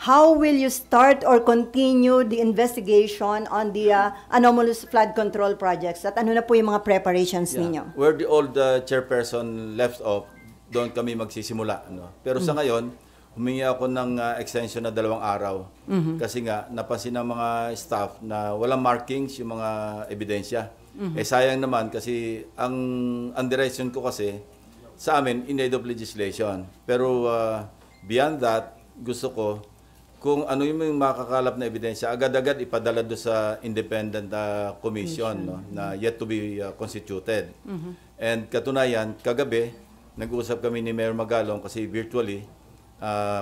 how will you start or continue the investigation on the anomalous flood control projects? At ano na po yung mga preparations ninyo? Where the old chairperson left off, doon kami magsisimula. No? Pero sa ngayon, humingi ako ng extension na 2 araw. Kasi nga, napansin ng mga staff na walang markings yung mga ebidensya. Eh sayang naman kasi ang direction ko kasi sa amin, in aid of legislation. Pero beyond that, gusto ko, kung ano yung makakalap na ebidensya, agad-agad ipadala doon sa independent commission no, na yet to be constituted. And katunayan, kagabi, nag-uusap kami ni Mayor Magalong kasi virtually,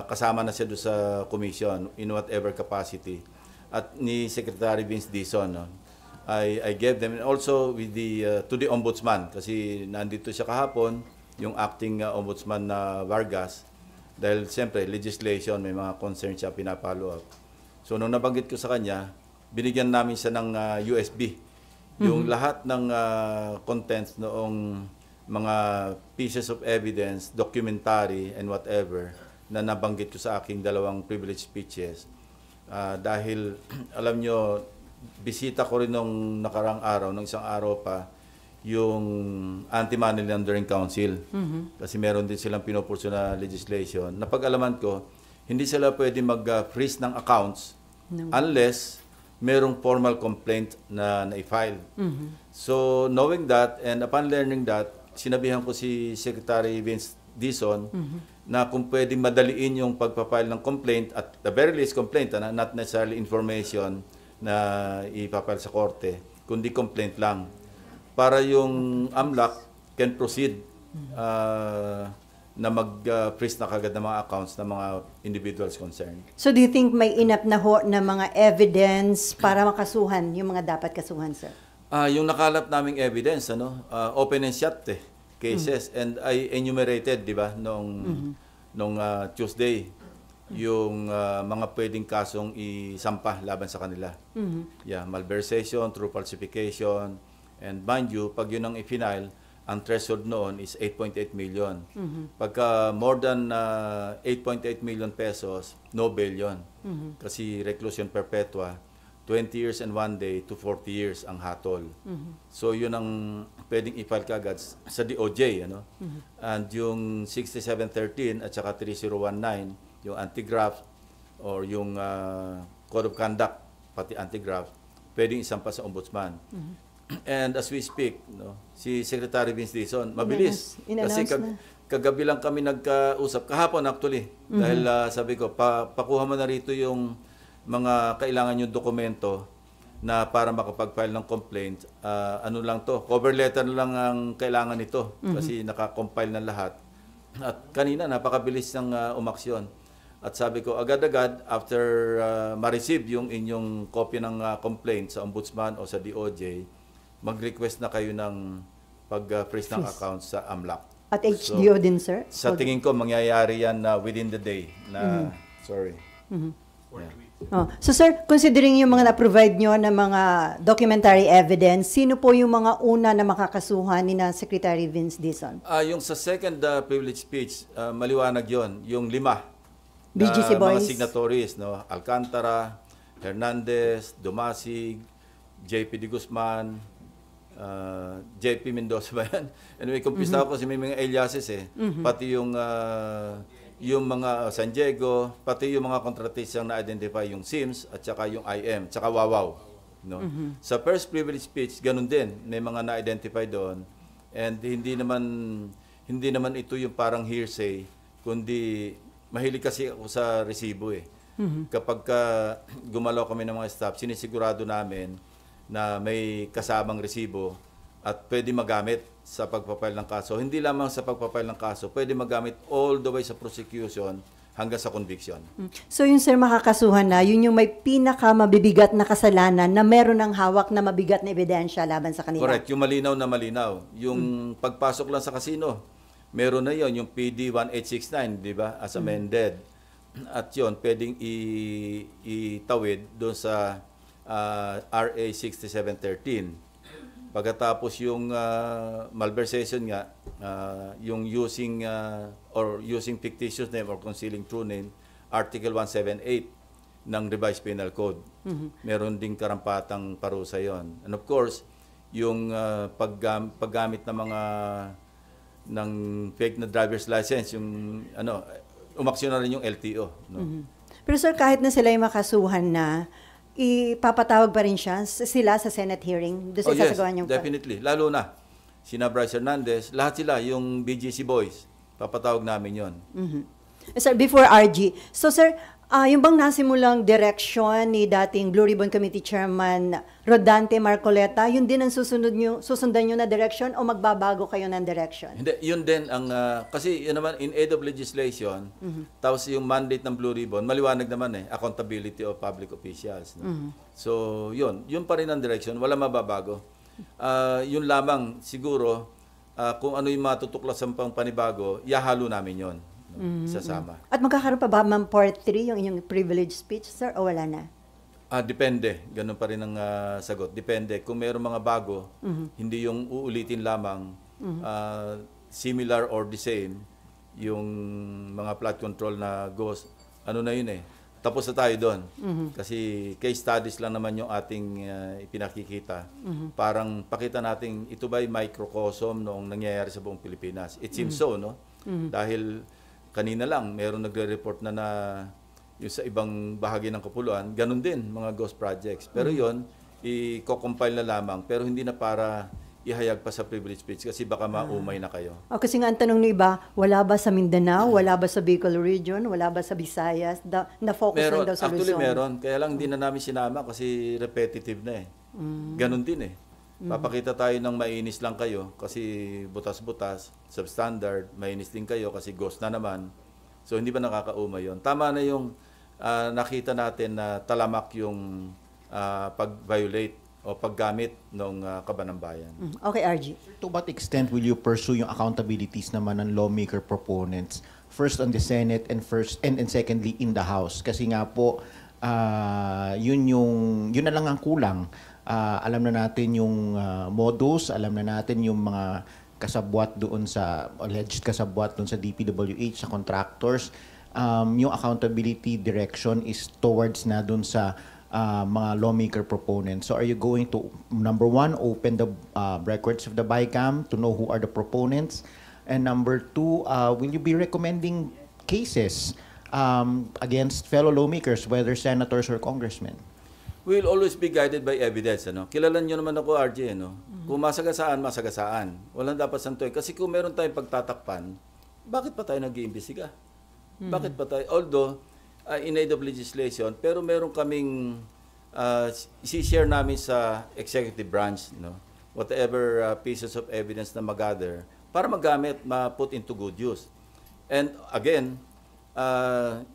kasama na siya doon sa commission in whatever capacity. At ni Secretary Vince Dizon, no, I gave them, and also with to the Ombudsman, kasi nandito siya kahapon, yung acting Ombudsman na Vargas, dahil siyempre, legislation, may mga concerns siya pinapalo up. So, nung nabanggit ko sa kanya, binigyan namin siya ng USB. Yung lahat ng contents noong mga pieces of evidence, documentary, and whatever, na nabanggit ko sa aking 2 privilege speeches. Dahil, alam nyo, bisita ko rin nung nakarang araw, nung isang araw pa, yung Anti-Money Laundering Council. Kasi meron din silang pinupurso na legislation. Napag-alaman ko, hindi sila pwede mag-freeze ng accounts unless merong formal complaint na na-file. So, knowing that and upon learning that, sinabihan ko si Secretary Vince Dizon na kung pwedeng madaliin yung pagpapile ng complaint, at the very least complaint, not necessarily information na ipapile sa korte, kundi complaint lang, para yung AMLAC can proceed na mag-freeze na kagad ng mga accounts ng mga individuals concerned. So do you think may enough na mga evidence para makasuhan yung mga dapat kasuhan, sir? Yung nakalap naming evidence, open and shut cases, and I enumerated, di ba, nung Tuesday, yung mga pwedeng kasong isampa laban sa kanila. Malversation, true falsification, and mind you, pag yun ang i-final, ang threshold noon is 8.8 million. Pagka more than 8.8 million pesos, no bail yun. Kasi reclusion perpetua, 20 years and 1 day to 40 years ang hatol. So yun ang pwedeng i-file kagad sa DOJ. And yung 6713 at saka 3019, yung anti-graft or yung code of conduct, pati anti-graft, pwedeng isampa sa ombudsman. And as we speak, si Secretary Vince Dizon, mabilis. Kasi kagabi lang kami nagkausap, kahapon actually, dahil sabi ko, pakuha mo na rito yung mga kailangan yung dokumento na para makapag-file ng complaint. Ano lang to, cover letter lang ang kailangan nito kasi nakakompile na lahat. At kanina, napakabilis ng umaksyon. At sabi ko, agad-agad, after ma-receive yung inyong copy ng complaint sa ombudsman o sa DOJ, mag-request na kayo ng pag-freeze ng accounts sa AMLAC. At HDO din, sir? Sa tingin ko, mangyayari yan within the day. Sorry. So, sir, considering yung mga na-provide nyo ng mga documentary evidence, sino po yung mga una na makakasuhan ni na Secretary Vince Dizon? Yung sa second privilege speech, maliwanag yon, yung 5 BGC boys. Mga signatories, Alcantara, Hernandez, Dumasig, JP De Guzman, JP Mendoza ba yan? Anyway, kumpista ako kasi may mga aliases pati yung mga San Diego, pati yung mga kontratisang na-identify yung SIMS at saka yung IM, at saka Wawaw. Sa first privilege speech, ganun din. May mga na-identify doon. And hindi naman ito yung parang hearsay, kundi mahilig kasi ako sa resibo Kapag gumalaw kami ng mga staff, sinisigurado namin na may kasamang resibo at pwede magamit sa pagpapile ng kaso. Hindi lamang sa pagpapile ng kaso, pwede magamit all the way sa prosecution hanggang sa conviction. So yung sir makakasuhan na, yun yung may pinakamabibigat na kasalanan na meron ng hawak na mabigat na ebidensya laban sa kanila. Correct, yung malinaw na malinaw. Yung pagpasok lang sa kasino, meron na yon yung PD 1869, di ba, as amended. At yun, pwedeng itawid doon sa RA 6713. Pagkatapos yung malversation yung using fictitious name or concealing true name, Article 178 ng Revised Penal Code. Meron ding karampatang parusa yon. And of course, yung paggamit ng mga ng fake na driver's license, yung umaksyon na rin yung LTO. No? Pero sir, kahit na sila yung makasuhan na, ipapatawag pa rin sila sa Senate hearing? Doon sa yes, sasagawan yung definitely. Lalo na, sina Bryce Hernandez, lahat sila, yung BGC boys, papatawag namin yon. Sir, before RG, so sir, yung bang nasimulang direction ni dating Blue Ribbon Committee Chairman Rodante Marcoleta, yun din ang susundan nyo na direction o magbabago kayo ng direction? Hindi, yun din ang, kasi yun naman, in aid of legislation, tapos yung mandate ng Blue Ribbon, maliwanag naman accountability of public officials. No? So, yun pa rin ang direction, wala mababago. Yun lamang, siguro, kung ano yung matutuklasan pang panibago, ihahalo namin yun. No? Sasama. At magkakaroon pa ba ma'am part 3 yung inyong privilege speech, sir, o wala na? Depende. Ganun pa rin ang sagot. Depende. Kung mayroong mga bago, hindi yung uulitin lamang, similar or the same, yung mga flood control na ghost, ano na yun tapos na tayo doon. Kasi case studies lang naman yung ating ipinakikita. Parang pakita natin, ito ba'y microcosm noong nangyayari sa buong Pilipinas? It seems so, no? Dahil kanina lang, meron nagre-report na yung sa ibang bahagi ng Kapuluan, ganun din, mga ghost projects. Pero yon i-compile na lamang, pero hindi na para ihayag pa sa privilege speech kasi baka maumay na kayo. Kasi nga ang tanong ng iba, wala ba sa Mindanao, wala ba sa Bicol region, wala ba sa Visayas, na-focus lang daw sa Luzon? Actually meron, kaya lang hindi na namin sinama kasi repetitive na Ganun din Papakita tayo ng mainis lang kayo kasi butas-butas, substandard, mainis din kayo kasi ghost na naman. So hindi ba nakakaumay yun? Tama na yung nakita natin na talamak yung pag-violate o paggamit ng kaban ng bayan. Okay, RG. To what extent will you pursue yung accountabilities naman ng lawmaker proponents? First on the Senate and secondly in the House. Kasi nga po, yun na lang ang kulang. Alam na natin yung modus, alam na natin yung mga kasabwat doon sa, alleged kasabwat doon sa DPWH, sa contractors. Yung accountability direction is towards na doon sa mga lawmaker proponents. So are you going to, number one, open the records of the BICAM to know who are the proponents? And number two, will you be recommending cases against fellow lawmakers, whether senators or congressmen? We'll always be guided by evidence. Kilala nyo naman ako, RJ. Kung masagasaan, masagasaan. Walang dapat santoy. Kasi kung meron tayong pagtatakpan, bakit pa tayo nag-iimbestiga? Bakit pa tayo? Although, in aid of legislation, pero meron kaming isi-share namin sa executive branch, whatever pieces of evidence na mag-gather, para magamit, ma-put into good use. And again,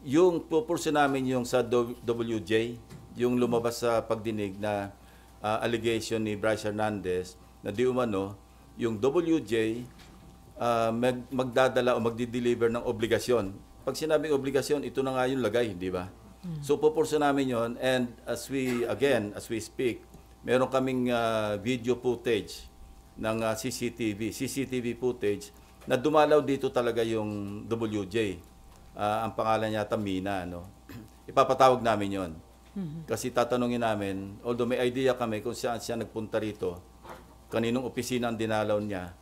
yung pupurso namin yung sa WJ, yung lumabas sa pagdinig na allegation ni Bryce Hernandez na di umano, yung WJ magdadala o magdi-deliver ng obligasyon. Pag sinabing obligasyon, ito na nga yung lagay, di ba? So pupurso namin yon, and as we speak, meron kaming video footage ng CCTV footage na dumalaw dito talaga yung WJ. Ang pangalan niya Mina, ipapatawag namin yon. Kasi tatanungin namin, although may idea kami kung saan siya nagpunta rito, kaninong opisina ang dinalaw niya,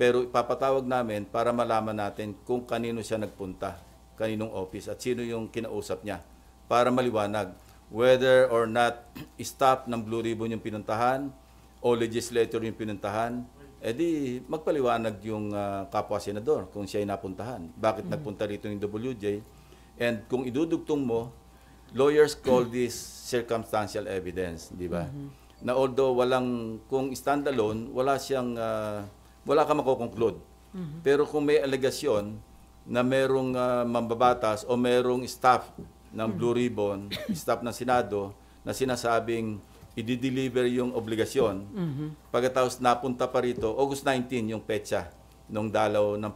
pero ipapatawag namin para malaman natin kung kanino siya nagpunta, kaninong office, at sino yung kinausap niya, para maliwanag whether or not staff ng Blue Ribbon yung pinuntahan o legislator yung pinuntahan, edi magpaliwanag yung kapwa senador kung siya ay napuntahan. Bakit nagpunta rito yung WJ? And kung idudugtong mo, lawyers call this circumstantial evidence, di ba? Na although kung standalone, wala ka makokonclude. Pero kung may alegasyon na merong mambabatas o merong staff ng Blue Ribbon, staff ng Senado, na sinasabing i-deliver yung obligasyon, pagkatapos napunta pa rito, August 19 yung petsa ng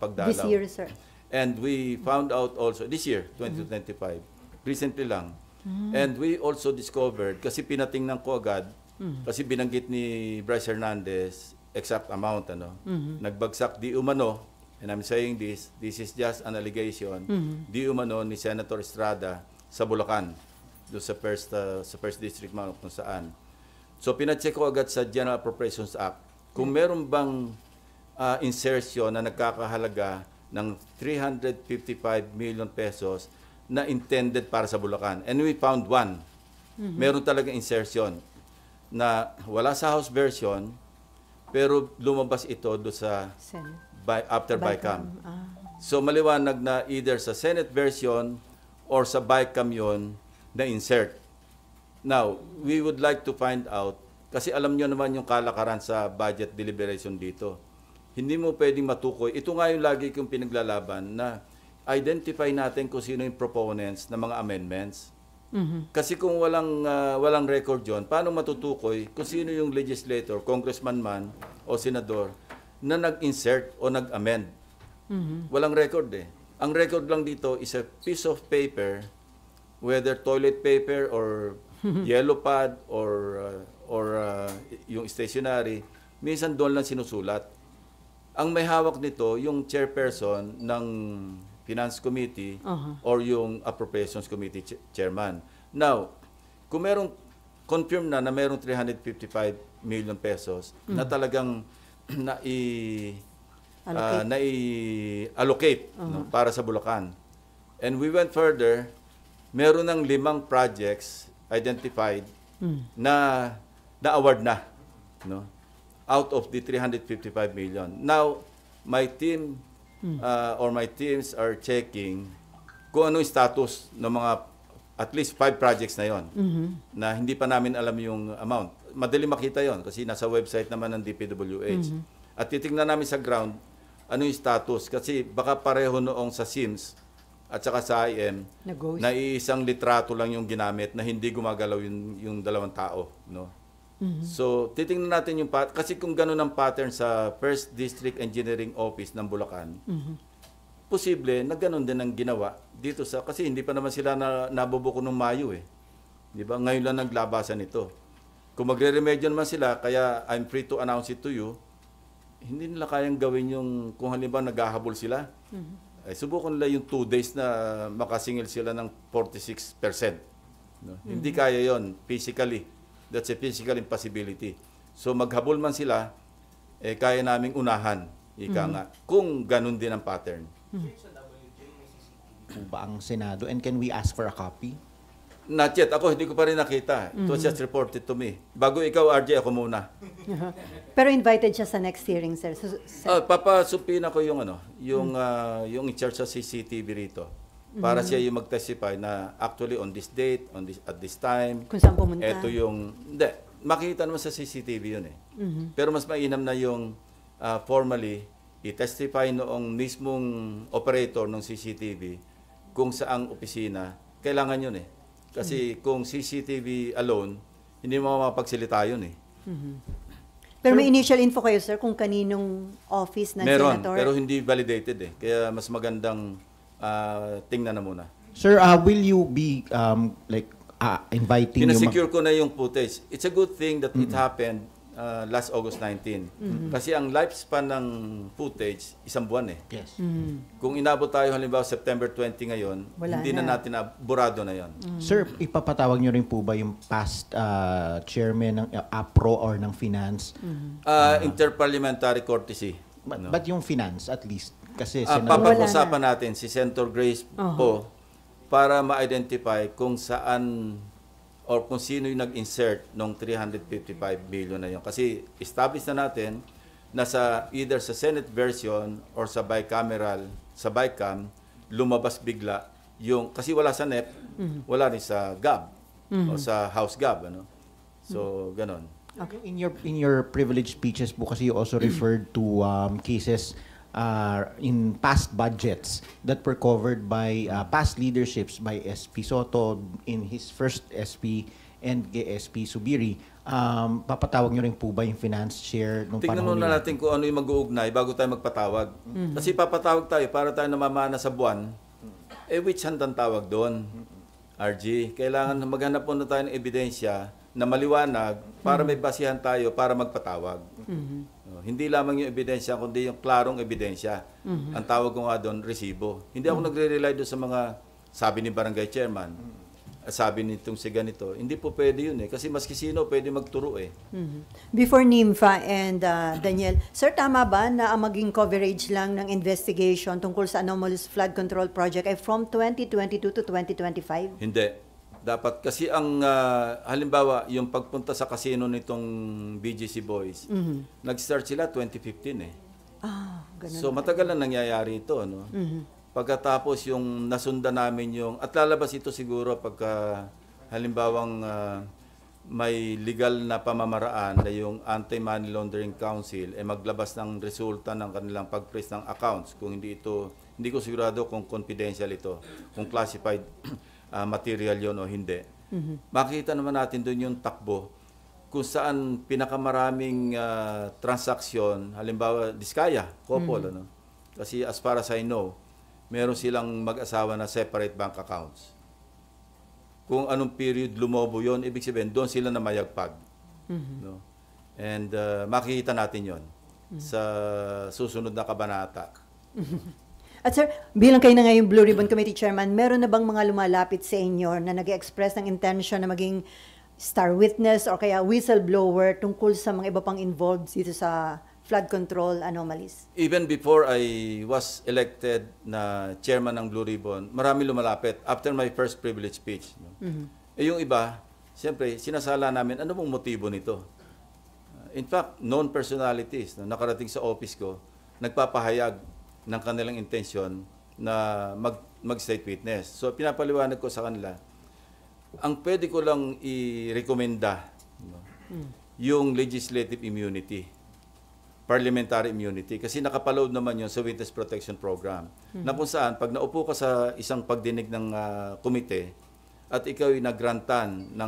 pagdalaw. This year, sir. And we found out also, this year, 2025, recently lang. And we also discovered, kasi pinatingnan ko agad, kasi binanggit ni Bryce Hernandez, exact amount, nagbagsak di umano, and I'm saying this is just an allegation, di umano ni Senator Estrada sa Bulacan, doon sa first district man kung saan. So pinacheck ko agad sa General Appropriations Act kung meron bang insertion na nagkakahalaga ng 355 million pesos na intended para sa Bulacan. And we found one. Meron talaga insertion na wala sa House version, pero lumabas ito do sa after BICAM. So maliwanag na either sa Senate version or sa BICAM yon na insert. Now, we would like to find out, kasi alam nyo naman yung kalakaran sa budget deliberation dito. Hindi mo pwedeng matukoy. Ito nga yung lagi kong pinaglalaban na identify natin kung sino yung proponents ng mga amendments. Kasi kung walang record yon, paano matutukoy kung sino yung legislator, congressman man o senador na nag-insert o nag-amend? Walang record eh. Ang record lang dito is a piece of paper, whether toilet paper or yellow pad or yung stationery, minsan doon lang sinusulat. Ang may hawak nito, yung chairperson ng Finance Committee or yung Appropriations Committee chairman. Now, kung merong confirm na merong 355 million pesos na talagang allocate no, para sa Bulacan. And we went further, meron ng 5 projects identified na award na, no, out of the 355 million. Now, my team or my teams are checking kung ano yung status ng mga at least 5 projects na yon na hindi pa namin alam yung amount. Madali makita yon kasi nasa website naman ng DPWH. At titingnan namin sa ground ano yung status kasi baka pareho noong sa SIMS at saka sa IM na iisang litrato lang yung ginamit na hindi gumagalaw yung 2 tao, no. So titingnan natin yung kasi kung gano'n ang pattern sa First District Engineering Office ng Bulacan, posible na gano'n din ang ginawa dito sa kasi hindi pa naman sila nabubuko ng Mayo eh. 'Di ba? Ngayon lang naglabasan ito. Kung magre-remedyo naman sila, kaya I'm free to announce it to you, hindi nila kayang gawin yung kung halimbawa naghahabol sila. Ay, subukan nila yung 2 days na makasingil sila ng 46%. No? Hindi kaya yon physically. That's a physical impossibility. So maghabol man sila, kaya naming unahan. Ika nga. Kung ganun din ang pattern. Ba ang Senado? And can we ask for a copy? Not yet. Ako, hindi ko pa rin nakita. It was just reported to me. Bago ikaw, RJ, ako muna. Pero invited siya sa next hearing, sir. Papasupin ako yung yung in charge sa CCTV rito. Para siya yung mag-testify na actually on this date, at this time. Kung saan pumunta. Ito yung, hindi, makikita naman sa CCTV yun eh. Pero mas mainam na yung formally, i-testify noong mismong operator ng CCTV kung saang opisina, kailangan yun eh. Kasi kung CCTV alone, hindi mo mapagsilita yun eh. Pero may initial info kayo, sir, kung kaninong office ng Meron, senator? pero hindi validated eh. Kaya mas magandang tingnan na muna. Sir, will you be inviting Pinasecure ko na yung footage. It's a good thing that it happened last August 19. Kasi ang lifespan ng footage, 1 buwan eh. Yes. Kung inabot tayo halimbawa September 20 ngayon, Wala hindi na natin burado na yon. Sir, ipapatawag niyo rin po ba yung past chairman ng APRO or ng Finance? Interparliamentary courtesy. But yung Finance at least kasi Papag-usapan natin si Senator Grace po para ma-identify kung saan or kung sino yung nag-insert ng 355 billion na yun. Kasi establish na natin na either sa Senate version or sa bicameral, sa BICAM, lumabas bigla yung, kasi wala sa NEP, wala rin sa GAB o sa House GAB. Ano? So, ganon. Okay. In your privileged speeches po kasi you also referred to cases in past budgets that were covered by past leaderships by SP Soto in his first SP and SP Subiri. Papatawag nyo rin po ba yung finance chair nung Tingnan panahon muna natin kung ano yung mag-uugnay bago tayo magpatawag. Kasi papatawag tayo para tayo namamana sa buwan. Which hand ang tawag doon? RG, kailangan maghanap muna tayo ng ebidensya na maliwanag para may basihan tayo para magpatawag. No? Hindi lamang yung ebidensya, kundi yung klarong ebidensya. Ang tawag ko nga doon, resibo. Hindi ako nagre-rely doon sa mga sabi ni barangay chairman, sabi nitong si ganito. Hindi po pwede yun eh. Kasi maski sino pwede magturo eh. Before NIMFA and Daniel, sir, tama ba na ang maging coverage lang ng investigation tungkol sa anomalous flood control project ay from 2022 to 2025? Hindi. Dapat kasi ang halimbawa yung pagpunta sa casino nitong BGC Boys, nag-start sila 2015 eh. Ganun. So matagal na nangyayari ito, no? Pagkatapos yung nasundan namin yung at lalabas ito siguro pagka halimbawang may legal na pamamaraan na yung Anti-Money Laundering Council maglabas ng resulta ng kanilang pag-freeze ng accounts kung hindi ko sigurado kung confidential ito, kung classified material yon o hindi. Makita naman natin doon yung takbo kung saan pinakamaraming transaksyon, halimbawa Diskaya, Couple, ano? Kasi as far as I know, meron silang mag-asawa na separate bank accounts. Kung anong period lumobo yon, ibig sabihin doon sila na mayagpag. No? And makikita natin yon sa susunod na kabanata. At sir, bilang kayo na ngayon Blue Ribbon Committee Chairman, meron na bang mga lumalapit sa inyo na nag-express ng intention na maging star witness o kaya whistleblower tungkol sa mga iba pang involved dito sa flood control anomalies? Even before I was elected na chairman ng Blue Ribbon, marami lumalapit after my first privilege speech. No? Yung iba, siyempre, sinasala namin, ano mong motibo nito? In fact, known personalities na nakarating sa office ko, nagpapahayag ng kanilang intensyon na mag-state witness. So, pinapaliwanag ko sa kanila, ang pwede ko lang i-recommenda yung legislative immunity, parliamentary immunity, kasi nakapaload naman yun sa Witness Protection Program, na kung saan, pag naupo ka sa isang pagdinig ng komite, at ikaw ay nag-grantan,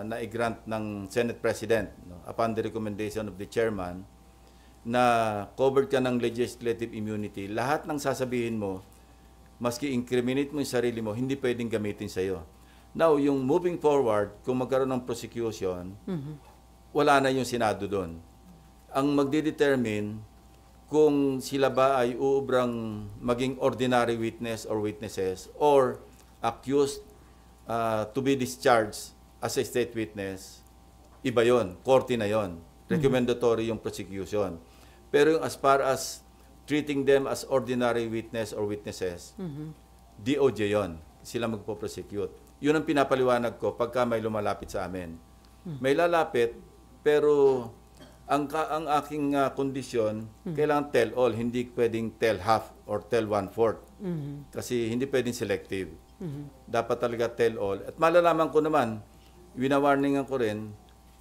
na-grant ng Senate President, upon the recommendation of the chairman, na covered ka ng legislative immunity, lahat ng sasabihin mo, maski incriminate mo yung sarili mo, hindi pwedeng gamitin sa'yo. Now, yung moving forward, kung magkaroon ng prosecution, wala na yung Senado doon. Ang magdidetermine kung sila ba ay uubrang maging ordinary witness or witnesses or accused to be discharged as a state witness, iba yon, korte na yon. Recommendatory yung prosecution. Pero yung as far as treating them as ordinary witness or witnesses, DOJ yon. Sila magpo-prosecute. Yun ang pinapaliwanag ko pagka may lumalapit sa amin. May lalapit, pero ang aking kondisyon, kailangan tell all, hindi pwedeng tell half or tell one-fourth. Kasi hindi pwedeng selective. Dapat talaga tell all. At malalaman ko naman, winawarningan ko rin,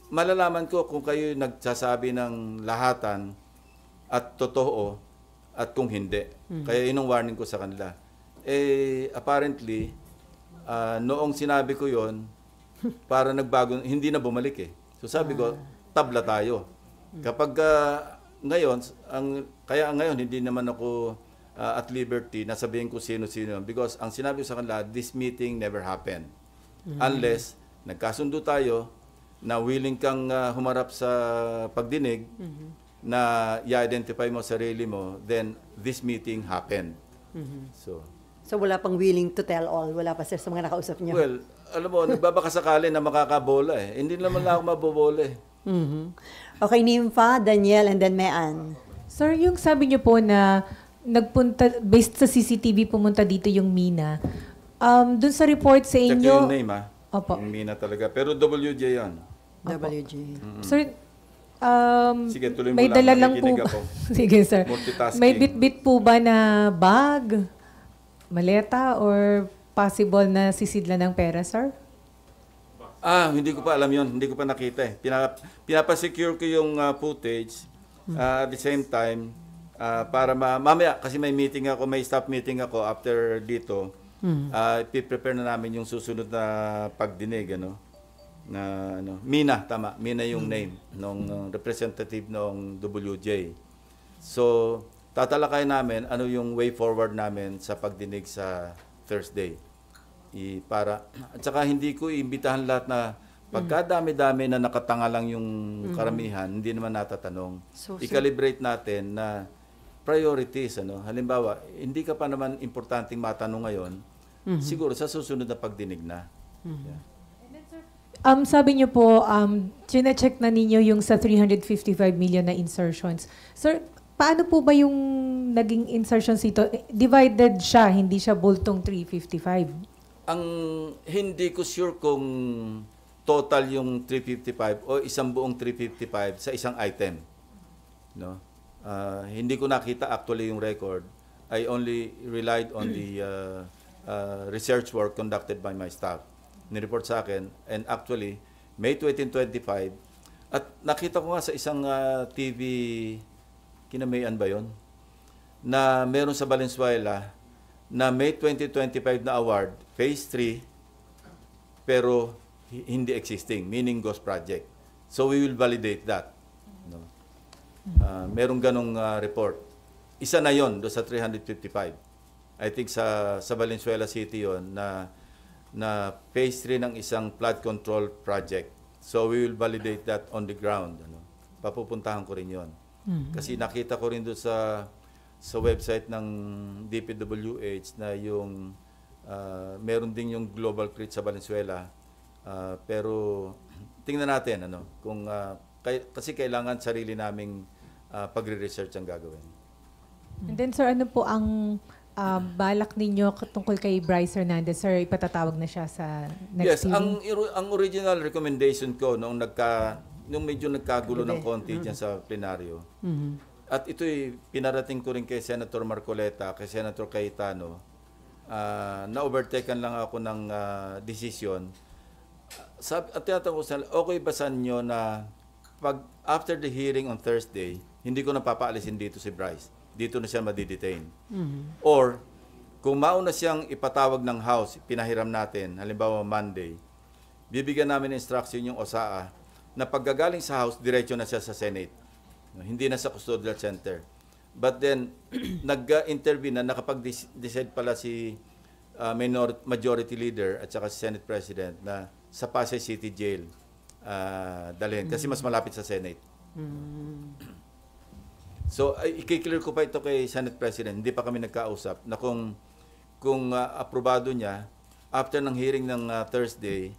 malalaman ko kung kayo nagsasabi ng lahatan at totoo at kung hindi. Kaya yun ang warning ko sa kanila. Apparently, noong sinabi ko yon para nagbago, hindi na bumalik eh. So sabi ko, tabla tayo. Kapag ngayon, kaya ngayon hindi naman ako at liberty na sabihin ko sino-sino. Because ang sinabi ko sa kanila, this meeting never happened. Unless nagkasundo tayo na willing kang humarap sa pagdinig na i-identify mo sarili mo, then this meeting happened. So wala pang willing to tell all, wala pa sir sa mga nakausap niyo? Well, alam mo, nagbabakasakali na makakabola eh. Hindi naman lang ako mabobola eh. Okay, Nympha, Daniel, and then Mean. Sir, yung sabi niyo po na nagpunta, based sa CCTV, pumunta dito yung Mina. Dun sa report sa Check inyo... yung name Opo. Yung Mina talaga. Pero WJ yan. WG. Sir, Sige, tuloy mo may lang. dala lang po Nakikinig ba? ako. Sige, sir. Multitasking. May bit-bit po ba na bag, maleta, or possible na sisidla ng pera, sir? Hindi ko pa alam yon, hindi ko pa nakita eh. Pinapasecure ko yung footage at the same time para mamaya kasi may meeting ako, may staff meeting ako after dito. I-prepare na namin yung susunod na pagdinig Mina, tama. Mina yung name ng representative ng WJ. So, tatalakay namin ano yung way forward namin sa pagdinig sa Thursday. At saka hindi ko iimbitahan lahat na Pagkadami-dami na nakatanga lang yung karamihan, hindi naman natatanong. So, I-calibrate natin na priorities. Halimbawa, hindi ka pa naman importanteng matanong ngayon, siguro sa susunod na pagdinig na. Yeah. Sabi niyo po, chine-check na ninyo yung sa 355 million na insertions. Sir, paano po ba yung naging insertions ito? Divided siya, hindi siya bultong 355. Ang hindi ko sure kung total yung 355 o isang buong 355 sa isang item. No? Hindi ko nakita actually yung record. I only relied on the research work conducted by my staff. Nireport sa akin, and actually, May 2025, at nakita ko nga sa isang TV, kinamayan ba yun? Na meron sa Valenzuela, na May 2025 na award, Phase 3, pero hindi existing, meaning ghost project. So we will validate that. No? Merong ganong report. Isa na yon do sa 355. I think sa Valenzuela City yon na phase 3 ng isang flood control project. So we will validate that on the ground. Papupuntahan ko rin yon. Kasi nakita ko rin doon sa website ng DPWH na yung meron din yung global crit sa Valenzuela. Pero tingnan natin kung kasi kailangan sarili naming pagre-research ang gagawin. And then sir, ano po ang balak ninyo tungkol kay Bryce Hernandez? Sir, ipatatawag na siya sa next hearing? Ang original recommendation ko nung medyo nagkagulo ng konti dyan sa plenaryo. At ito'y pinarating ko rin kay Senator Marcoleta, kay Senator Cayetano, na-overtaken lang ako ng desisyon. At tinatanong ko sila, okay ba sa inyo na after the hearing on Thursday, hindi ko na papaalisin dito si Bryce. Dito na siya madidetain. Or, kung mauna siyang ipatawag ng House, pinahiram natin, halimbawa Monday, bibigyan namin instruction yung OSAA na paggagaling sa House, diretso na siya sa Senate. Hindi na sa custodial center. But then, nag-intervene na nakapag-decide pala si Majority Leader at saka si Senate President na sa Pasay City Jail dalhin. Kasi mas malapit sa Senate. So, i-clear ko pa ito kay Senate President. Hindi pa kami nagkausap na kung aprobado niya, after ng hearing ng Thursday,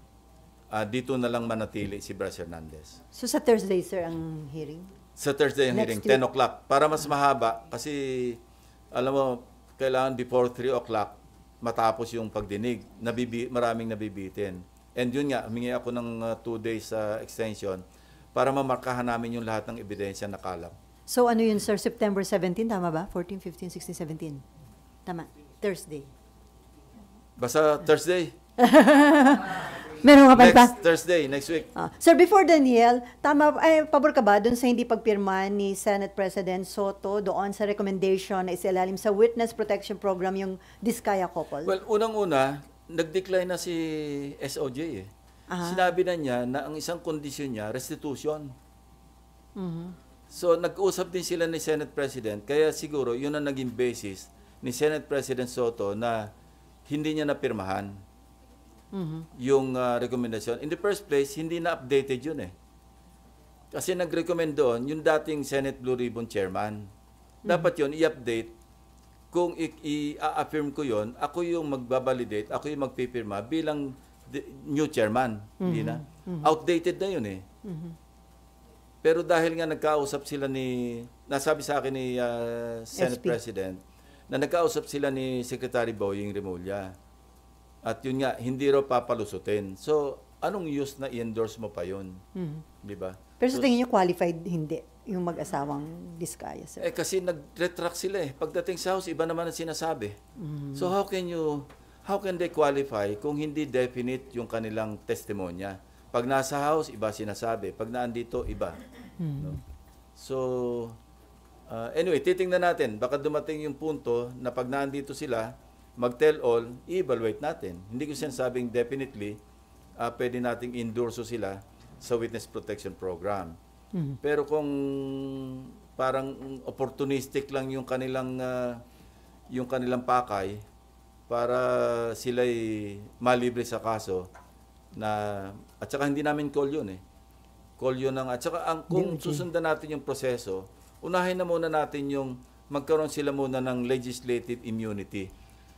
dito na lang manatili si Bryce Hernandez. So sa Thursday, sir, ang hearing? Sa Thursday ang hearing, 10 o'clock. Para mas mahaba, kasi alam mo, kailangan before 3 o'clock matapos yung pagdinig. Maraming nabibitin. And yun nga, humingi ako ng 2 days extension para mamarkahan namin yung lahat ng ebidensya na kalap. So ano yun, sir? September 17, tama ba? 14, 15, 16, 17. Tama. Thursday. Basta Thursday. Meron ka pa? Next Thursday, next week. Sir, before Daniel, pabor ka ba dun sa hindi pagpirma ni Senate President Soto doon sa recommendation na isilalim sa Witness Protection Program yung Diskaya couple? Well, unang-una, nag-decline na si SOJ eh. Sinabi na niya na ang isang kondisyon niya, restitution. So, nag-usap din sila ni Senate President, kaya siguro yun ang naging basis ni Senate President Soto na hindi niya napirmahan yung recommendation. In the first place, hindi na updated yun eh. Kasi nag-recommend doon yung dating Senate Blue Ribbon Chairman. Dapat yun, i-update. Kung i-affirm ko yun, ako yung magbabalidate, ako yung magpipirma bilang new chairman. Hindi na. Outdated na yun eh. Pero dahil nga nagkausap sila nasabi sa akin ni Senate SP. President, na nagkausap sila ni Secretary Boying Remulla. At yun nga, hindi raw papalusutin. So, anong use na i-endorse mo pa yun? Di ba? Pero sa tingin niyo qualified hindi yung mag-asawang Diskaya, sir? Kasi nag-retract sila eh. Pagdating sa House, iba naman ang sinasabi. So, how can they qualify kung hindi definite yung kanilang testimonya? Pag nasa House, iba sinasabi. Pag naandito, iba. No? So, anyway, titingnan natin. Baka dumating yung punto na pag naandito sila, mag-tell all, i-evaluate natin. Hindi ko sinasabing definitely, pwede nating endorso sila sa Witness Protection Program. Pero kung parang opportunistic lang yung kanilang pakay para sila'y malibre sa kaso, na at saka hindi namin call yun eh. Call yun ng at saka kung susundan natin yung proseso, unahin na muna natin yung magkaroon sila muna ng legislative immunity.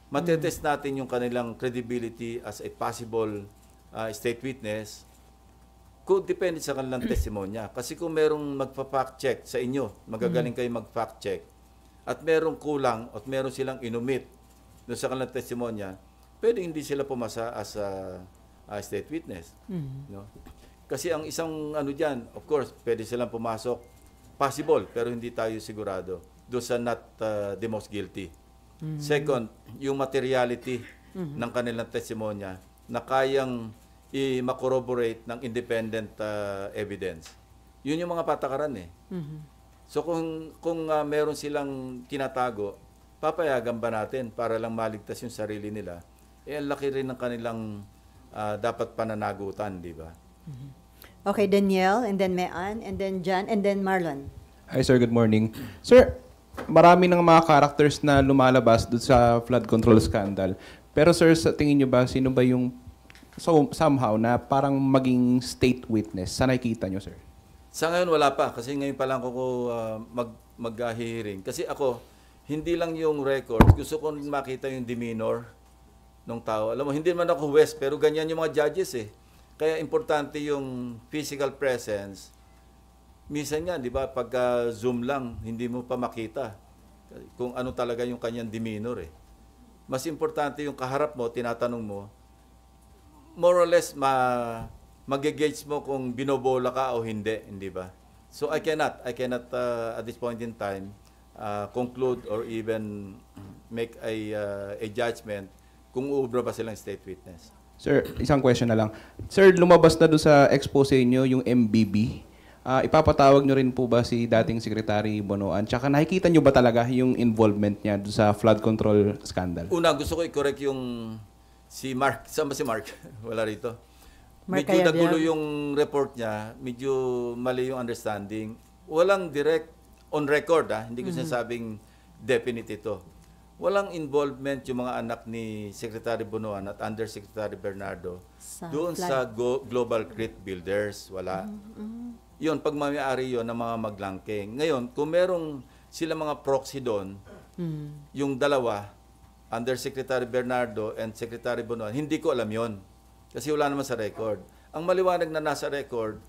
Matetest natin yung kanilang credibility as a possible state witness kung depende sa kanilang testimonya. Kasi kung merong magpa-fact check sa inyo, magagaling kayo mag-fact check, at merong kulang at meron silang inumit doon sa kanilang testimonya, pwede hindi sila pumasa as a state witness. No? Kasi ang isang dyan, of course, pwede silang pumasok, possible, pero hindi tayo sigurado doon sa not the most guilty. Second, yung materiality ng kanilang testimonya na kayang i-corroborate ng independent evidence. Yun yung mga patakaran eh. So kung meron silang kinatago, papayagan ba natin para lang maligtas yung sarili nila? Ang laki rin ng kanilang dapat pananagutan, di ba? Okay, Danielle, and then Mean, and then Jan, and then Marlon. Hi sir, good morning. Sir, marami ng mga characters na lumalabas doon sa flood control scandal. Pero sir, sa tingin nyo ba, sino ba yung somehow na parang maging state witness? Sa nakikita nyo, sir? Sa ngayon wala pa kasi ngayon pa lang ako mag-hearing. Kasi ako, hindi lang yung record, gusto ko makita yung demeanor ng tao. Alam mo, hindi man ako huwes, pero ganyan yung mga judges eh. Kaya importante yung physical presence. Minsan nga, di ba, pagka Zoom lang, hindi mo pa makita kung ano talaga yung kanyang demeanor eh. Mas importante yung kaharap mo, tinatanong mo, more or less mag-gauge mo kung binobola ka o hindi ba? So I cannot at this point in time conclude or even make a judgment kung uubra ba silang state witness. Sir, isang question na lang. Sir, lumabas na doon sa expose niyo yung MBB. Ipapatawag nyo rin po ba si dating Secretary Bonoan? Tsaka nakikita nyo ba talaga yung involvement niya doon sa flood control scandal? Una, gusto ko i-correct yung si Mark. Saan ba si Mark? Wala rito. Mark Medyo Cayabyab. nagulo yung report niya. Medyo mali yung understanding. Walang direct on record. Hindi ko sinasabing definite ito. Walang involvement yung mga anak ni Secretary Bonoan at Undersecretary Bernardo doon sa Global Crit Builders. Wala. Yun, pag may-ari yun ng mga maglangking. Ngayon, kung merong sila mga proxy doon, yung dalawa, Undersecretary Bernardo and Secretary Bonoan, hindi ko alam yon kasi wala naman sa record. Ang maliwanag na nasa record,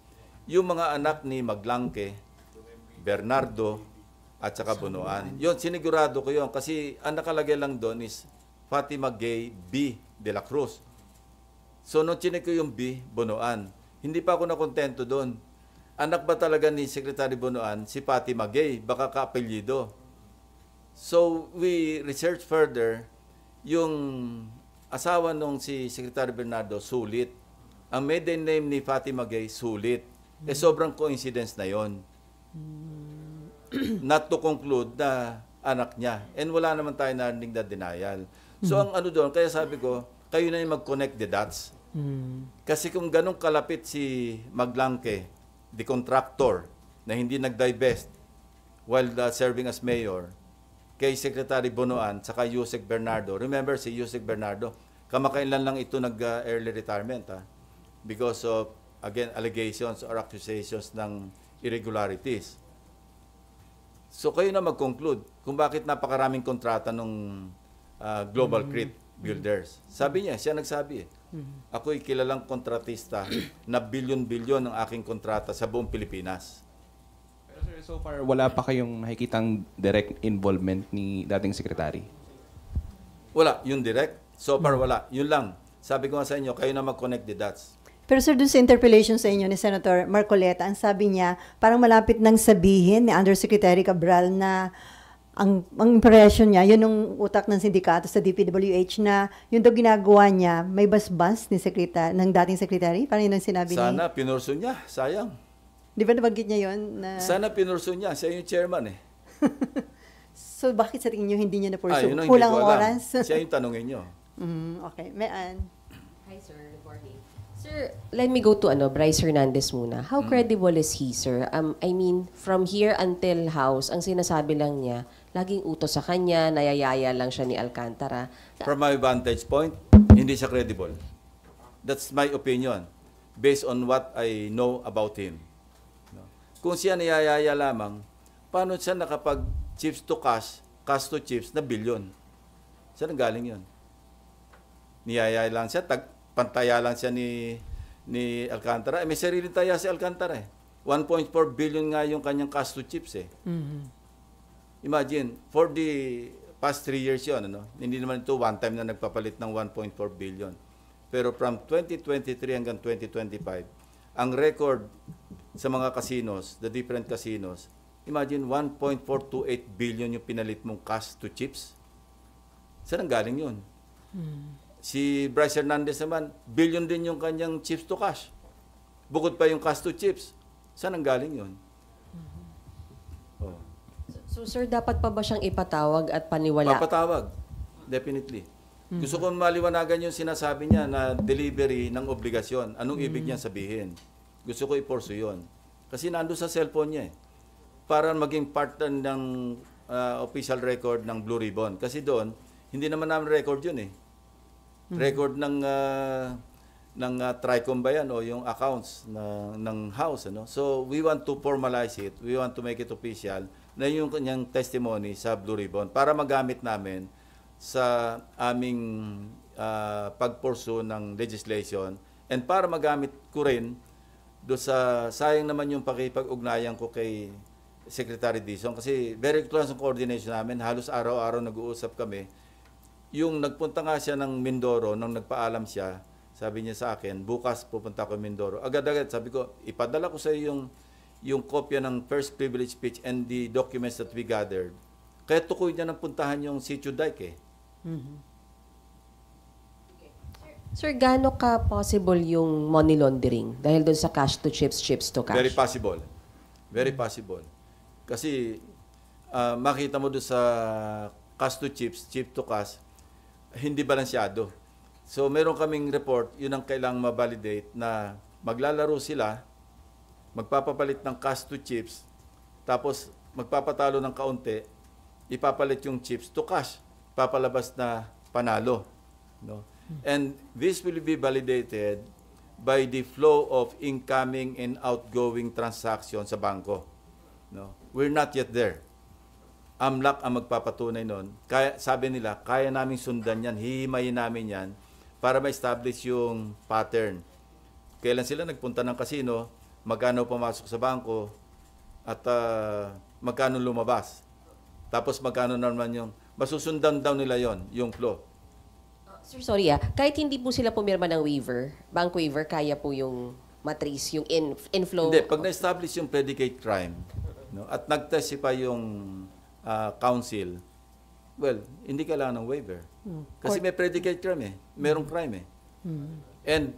yung mga anak ni Maglangke, Bernardo, at saka Bonoan. Yun, sinigurado ko yun kasi ang nakalagay lang doon is Fatima Gay B. de la Cruz. So, nung chinik ko yung B, Bonoan, hindi pa ako nakontento doon. Anak ba talaga ni Secretary Bonoan si Fatima Gay? Baka kaapelyido. So, we research further, yung asawa nung si Secretary Bernardo, sulit. Ang maiden name ni Fatima Gay, sulit. Sobrang coincidence na yon. Not to conclude na anak niya. And wala naman tayo narinig na denial. So, ang doon, kaya sabi ko, kayo na yung mag-connect the dots. Kasi kung ganong kalapit si Maglangke, the contractor, na hindi nag-divest while serving as mayor, kay Secretary Bonoan, saka Yusek Bernardo. Remember si Yusek Bernardo, kamakailan lang ito nag-early retirement because of, again, allegations or accusations ng irregularities. So kayo na mag-conclude kung bakit napakaraming kontrata ng Global Crit Builders. Sabi niya, siya nagsabi ako'y kilalang kontratista na bilyon-bilyon ang aking kontrata sa buong Pilipinas. Pero sir, so far, wala pa kayong nakikitang direct involvement ni dating Secretary? Wala, yung direct. So far, wala. Yun lang. Sabi ko nga sa inyo, kayo na mag-connect the dots. Pero sir, dun sa interpellation sa inyo ni Senator Marcoleta, ang sabi niya, parang malapit nang sabihin ni Undersecretary Cabral na ang impression niya, yun yung utak ng sindikato sa DPWH na yun daw ginagawa niya, may basbas ni ng dating secretary? Parang yun ang sinabi niya. Sana pinurso niya. Sayang. Di ba nabanggit niya yun? Na... Sana pinurso niya. Siya yung chairman eh. So bakit sa tingin niyo hindi niya na-pursue? Yun ang Kulang hindi ko ang alam. oras? Siya yung tanungin niyo. Okay. Mean. Hi, sir. Good morning. Sir, let me go to Bryce Hernandez muna. How credible is he, sir? I mean, from here until house, ang sinasabi lang niya, laging utos sa kanya, nayayaya lang siya ni Alcantara. From my vantage point, hindi siya credible. That's my opinion based on what I know about him. No? Kung siya niyayaya lamang, paano siya nakapag chips to cash to chips na bilyon? Saan galing yun? Niyayaya lang siya, pantaya lang siya ni Alcantara. May sariling taya si Alcantara eh. 1.4 billion nga yung kanyang cash to chips eh. Imagine, for the past 3 years yun, ano? Hindi naman ito one time na nagpapalit ng 1.4 billion. Pero from 2023 hanggang 2025, ang record sa mga casinos, the different casinos, imagine 1.428 billion yung pinalit mong cash to chips. Saan ang galing yun? Si Bryce Hernandez naman, billion din yung kanyang chips to cash. Bukod pa yung cash to chips. Saan ang galing yun? Oh. So sir, dapat pa ba siyang ipatawag at paniwala? Papatawag. Definitely. Gusto ko maliwanagan yung sinasabi niya na delivery ng obligasyon. Anong ibig niya sabihin? Gusto ko i-pursue yun. Kasi nando sa cellphone niya eh. Para maging part ng official record ng Blue Ribbon. Kasi doon, hindi naman namin record yun eh. Record ng Tricom ba yan o yung accounts ng house. Ano? So, we want to formalize it. We want to make it official na yung kanyang testimony sa Blue Ribbon para magamit namin sa aming pag-pursue ng legislation and para magamit ko rin do sa sayang naman yung pakipag-ugnayan ko kay Secretary Dizon kasi very close ang coordination namin. Halos araw-araw nag-uusap kami. Yung nagpunta nga siya ng Mindoro, nung nagpaalam siya, sabi niya sa akin, bukas pupunta ko Mindoro. Agad-agad, sabi ko, ipadala ko sa iyo yung kopya ng first privilege speech and the documents that we gathered. Kaya tukoy niya nang puntahan yung Sitio Dike eh. Sir, gaano ka possible yung money laundering dahil doon sa cash to chips, chips to cash? Very possible. Very possible. Kasi makita mo doon sa cash to chips, chip to cash, hindi balansyado. So, meron kaming report, yun ang kailangang ma-validate na maglalaro sila, magpapapalit ng cash to chips, tapos magpapatalo ng kaunti, ipapalit yung chips to cash, papalabas na panalo. No? And this will be validated by the flow of incoming and outgoing transactions sa bangko. No? We're not yet there. AMLAC ang magpapatunay nun. Kaya, sabi nila, kaya namin sundan yan, hihimayin namin yan para ma-establish yung pattern. Kailan sila nagpunta ng casino, magkano pumasok sa bangko, at magkano lumabas. Tapos magkano naman yung, masusundan daw nila yon yung flow. Sir, sorry kahit hindi po sila pumirma ng waiver, bank waiver, kaya po yung matrace, yung inflow? Hindi, pag na-establish yung predicate crime, no, at nag-testify yung counsel, well, hindi kailangan ng waiver. Kasi may predicate crime eh. Merong crime eh. And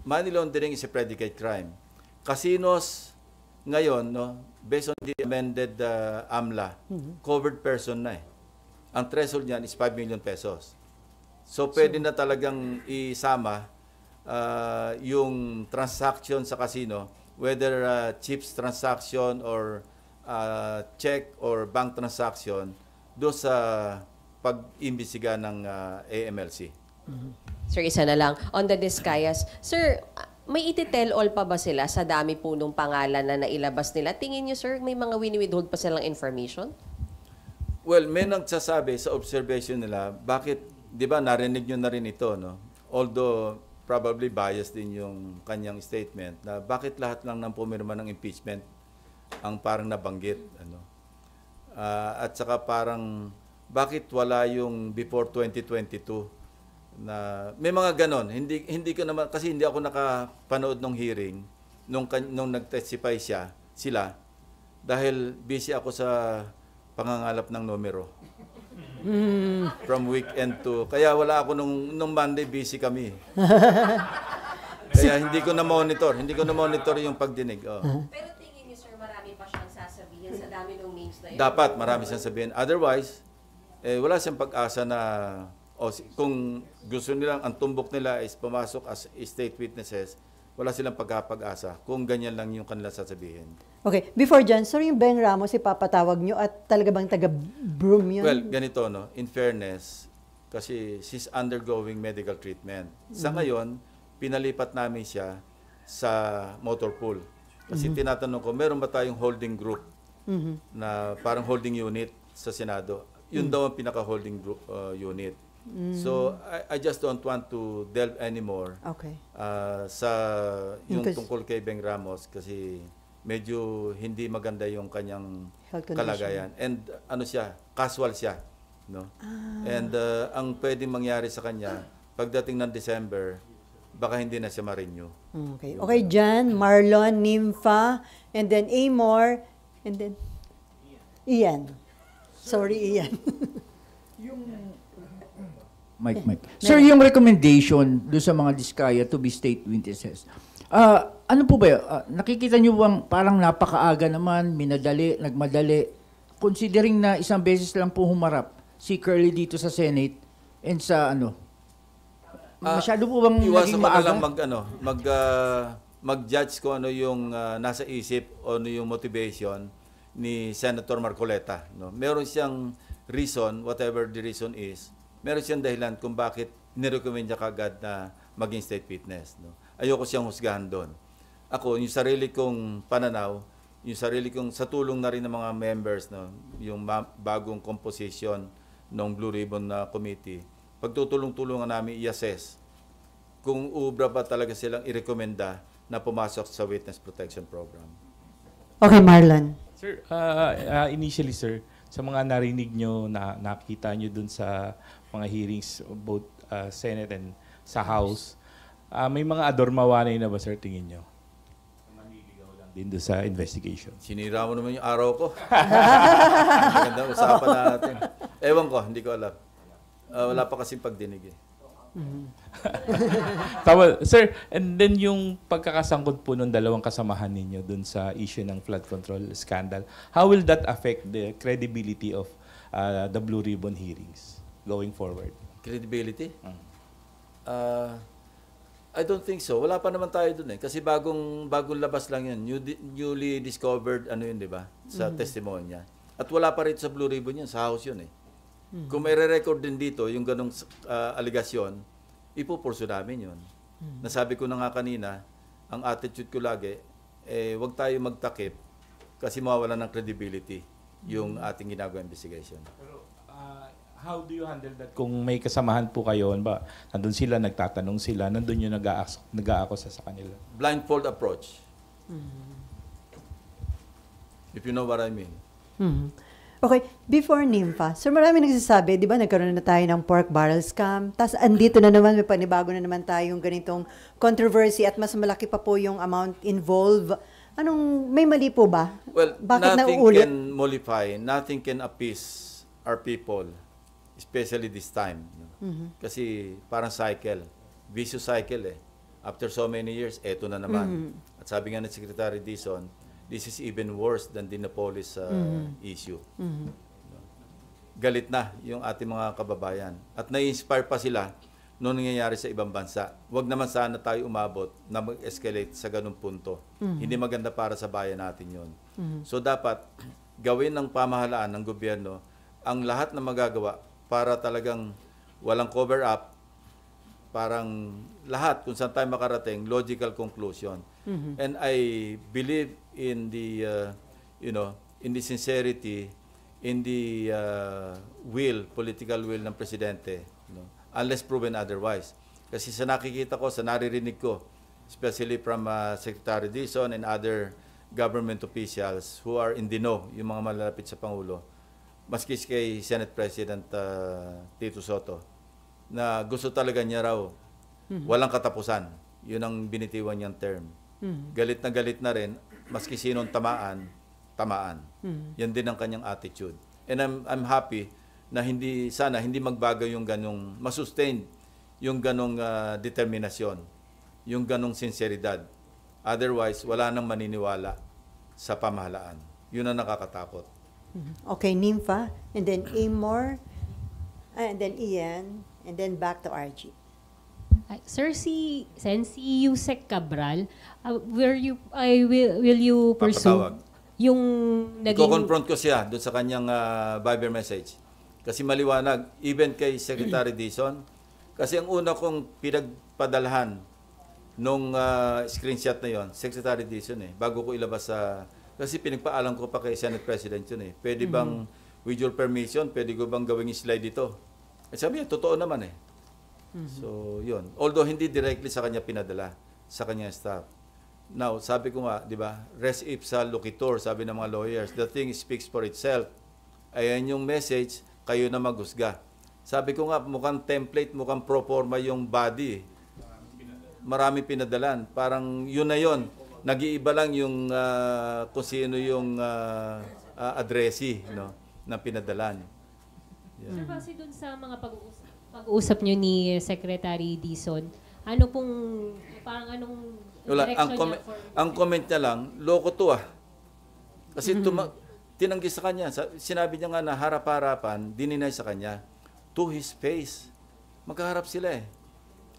money laundering is a predicate crime. Casinos ngayon, no, based on the amended AMLA, covered person na eh. Ang threshold niyan is 5 million pesos. So, pwede na talagang isama yung transaction sa casino, whether chips transaction or check or bank transaction, do sa pag-imbestiga ng AMLC. Sir, isa na lang. On the Discayas, sir, may iti-tell all pa ba sila sa dami po nung pangalan na nailabas nila? Tingin niyo, sir, may mga wini-withhold pa silang information? Well, may nagsasabi sa observation nila, bakit, di ba, narinig nyo na rin ito, no? Although, probably biased din yung kanyang statement, na bakit lahat lang ng pumirma ng impeachment ang parang nabanggit, ano? At saka parang, bakit wala yung before 2022 na may mga ganon. Hindi ko naman, kasi hindi ako nakapanood ng hearing nung nag-testify sila dahil busy ako sa pangangalap ng numero. From weekend to, kaya wala ako nung Monday, busy kami. Kaya hindi ko na monitor yung pagdinig. Oh. Pero tingin niyo, sir, marami pa siyang sasabihin sa dami ng names na yun? Dapat marami siyang sabihin. Otherwise, wala siyang pag-asa na kung gusto nilang, ang tumbok nila is pumasok as state witnesses, wala silang pag-asa kung ganyan lang yung kanila sasabihin. Okay. Before dyan, sir, yung Ben Ramos, ipapatawag nyo at talaga bang taga-broom yun? Well, ganito, no? In fairness, kasi she's undergoing medical treatment. Sa ngayon, pinalipat namin siya sa motor pool. Kasi tinatanong ko, meron ba tayong holding group na parang holding unit sa Senado? Yun daw ang pinaka-holding group unit. So, I just don't want to delve anymore Okay. sa yung Because- tungkol kay Beng Ramos kasi medyo hindi maganda yung kanyang Health condition. kalagayan. And ano siya, casual siya. No? And ang pwedeng mangyari sa kanya, pagdating ng December, baka hindi na siya ma-renew. Okay. Okay, Jan, Marlon, Nympha, and then Amor, and then Ian. Sorry, Ian. Mike. Sir, yung recommendation do sa mga diskaya to be state witnesses, ano po ba yun? Nakikita nyo bang parang napakaaga naman, nagmadali, considering na isang beses lang po humarap si Curly dito sa Senate and sa masyado po bang Iwasan naging mo na maaga? lang mag-judge kung ano yung nasa isip o ano yung motivation ni Senator Marcoleta. No? Meron siyang reason, whatever the reason is, meron siyang dahilan kung bakit nirecommend niya kagad na maging state witness. No? Ayoko siyang husgahan doon. Ako, yung sarili kong pananaw, yung sarili kong sa tulong na rin ng mga members, no? Yung bagong composition ng Blue Ribbon na committee, pagtutulong-tulungan namin i-assess kung ubra ba talaga silang i-recommenda na pumasok sa Witness Protection Program. Okay, Marlon. Sir, initially sir, sa mga narinig nyo, nakita nyo dun sa mga hearings, both Senate and sa House, may mga adormawanay na ba sir tingin nyo? Maniligaw lang din dun sa investigation. Sinira mo naman yung araw ko. Maganda usapan natin. Ewan ko, hindi ko alam. Wala pa kasing pagdinig eh. Tama, sir, and then yung pagkakasangkot po ng dalawang kasamahan ninyo dun sa issue ng flood control scandal, how will that affect the credibility of the Blue Ribbon hearings going forward? Credibility? I don't think so. Wala pa naman tayo dun eh. Kasi bagong labas lang yun. Newly discovered, ano yun, di ba? Sa testimonya. At wala pa rin sa Blue Ribbon yun. Sa House yun eh. Kung may re-record din dito, yung ganong aligasyon, ipupurso namin yun. Nasabi ko na nga kanina, ang attitude ko lagi, wag tayo magtakip kasi mawawala ng credibility yung ating ginagawa investigation. Pero how do you handle that kung may kasamahan po kayo, ba? Nandun sila, nagtatanong sila, nandun yung nag-aakusa sa kanila? Blindfold approach. If you know what I mean. Okay, before Nympha, sir, marami nagsasabi, di ba, nagkaroon na tayo ng pork barrel scam, tapos andito na naman, may panibago na naman tayong ganitong controversy at mas malaki pa po yung amount involved. May mali po ba? Well, Bakit nothing nauulit? can mollify, nothing can appease our people, especially this time. Kasi parang cycle, vicious cycle eh. After so many years, eto na naman. At sabi nga ni Secretary Dizon, this is even worse than the Dinopolis issue. Galit na yung ating mga kababayan. At nai-inspire pa sila noong nangyayari sa ibang bansa. Huwag naman sana tayo umabot na mag-escalate sa ganung punto. Hindi maganda para sa bayan natin yon. So dapat gawin ng pamahalaan ng gobyerno ang lahat na magagawa para talagang walang cover-up, parang lahat kung saan tayo makarating, logical conclusion. And I believe in the, in the sincerity, in the political will ng Presidente, unless proven otherwise. Kasi sa nakikita ko, sa naririnig ko, especially from Secretary Dizon and other government officials who are in the know, yung mga malalapit sa Pangulo, maski kay Senate President Tito Soto, na gusto talaga niya raw walang katapusan. Yun ang binitiwan niyang term. Galit na rin, maski sinong tamaan. Yan din ang kanyang attitude. And I'm happy na sana hindi magbago yung ganong, masustain yung ganong determinasyon, yung ganong sinseridad. Otherwise, wala nang maniniwala sa pamahalaan. Yun ang nakakatakot. Okay, Nympha, and then Amor, and then Ian, and then back to RG. Sir, si Yusek Cabral, will you pursue Papatawag. yung naging... Iko-confront ko siya doon sa kanyang Viber message. Kasi maliwanag, even kay Secretary Dizon, kasi ang una kong pinagpadalhan nung screenshot na yon, Secretary Dizon bago ko ilabas sa, kasi pinagpaalam ko pa kay Senate President yun pwede bang, with your permission, pwede ko bang gawing slide dito? At sabi niya, totoo naman So, yun. Although hindi directly sa kanya pinadala, sa kanya staff. Now, sabi ko nga, di ba, res ipsa loquitur, sabi ng mga lawyers, the thing speaks for itself. Ayan yung message, kayo na maghusga. Sabi ko nga, mukhang template, mukhang pro forma yung body. Marami pinadalan. Parang yun na yun. Nag-iiba lang yung kung sino yung addressee na pinadalan. Sir, kasi dun sa mga pag-uusap nyo ni Secretary Dizon, ano pong, parang anong direction niya for... Ang comment niya lang, loko to Kasi tinanggi sa kanya. Sinabi niya nga na harap-harapan, dininay sa kanya. To his face. Magkaharap sila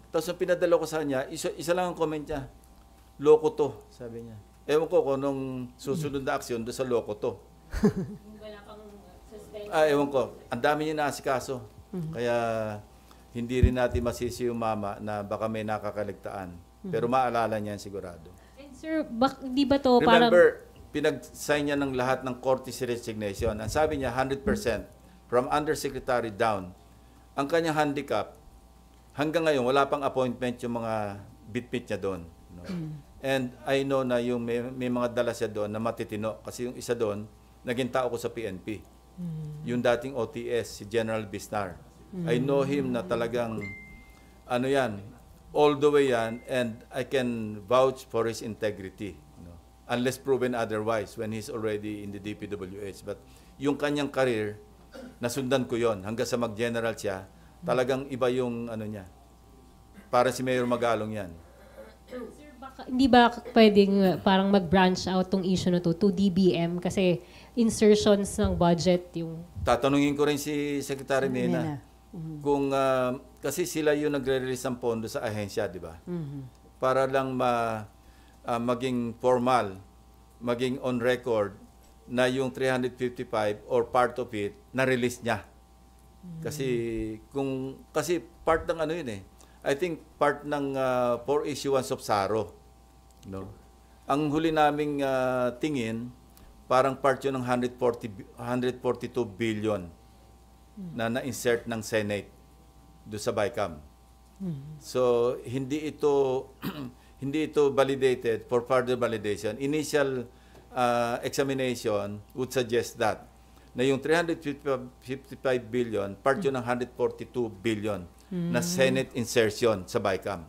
Tapos yung pinadala ko sa kanya, isa lang ang comment niya. Loko to, sabi niya. Ewan ko kung nung susunod na aksyon doon sa loko to. Wala pang suspension. Ewan ko. Ang dami niya naasikaso. Kaya hindi rin natin masisi yung mama na baka may nakakaligtaan. Pero maalala niya sigurado. And sir, di ba to parang... Remember, pinag-sign niya ng lahat ng courtesy resignation. Ang sabi niya, 100% from undersecretary down. Ang kanyang handicap, hanggang ngayon, wala pang appointment yung mga bitbit niya doon. And I know na yung may mga dala siya doon na matitino. Kasi yung isa doon, naging tao ko sa PNP. Yung dating OTS, si General Bisnar. I know him na talagang, all the way yan, and I can vouch for his integrity. Unless proven otherwise when he's already in the DPWH. But yung kanyang career, nasundan ko yon hanggang sa mag-general siya, talagang iba yung niya. Para si Mayor Magalong yan. Sir, hindi ba pwedeng parang mag-branch out tong issue na to DBM kasi insertions ng budget yung... Tatanungin ko rin si Secretary Mena. Kung, kasi sila yung nagre-release ng pondo sa ahensya, di ba? Para lang maging formal, maging on record na yung 355 or part of it na-release niya. Kasi part ng I think part ng for issuance of SARO. Ang huli naming tingin, parang part yun ng 142 billion na na-insert ng Senate do sa BICAM. So hindi ito validated for further validation. Initial examination would suggest that na yung 355 billion, part yun ng 142 billion na Senate insertion sa BICAM.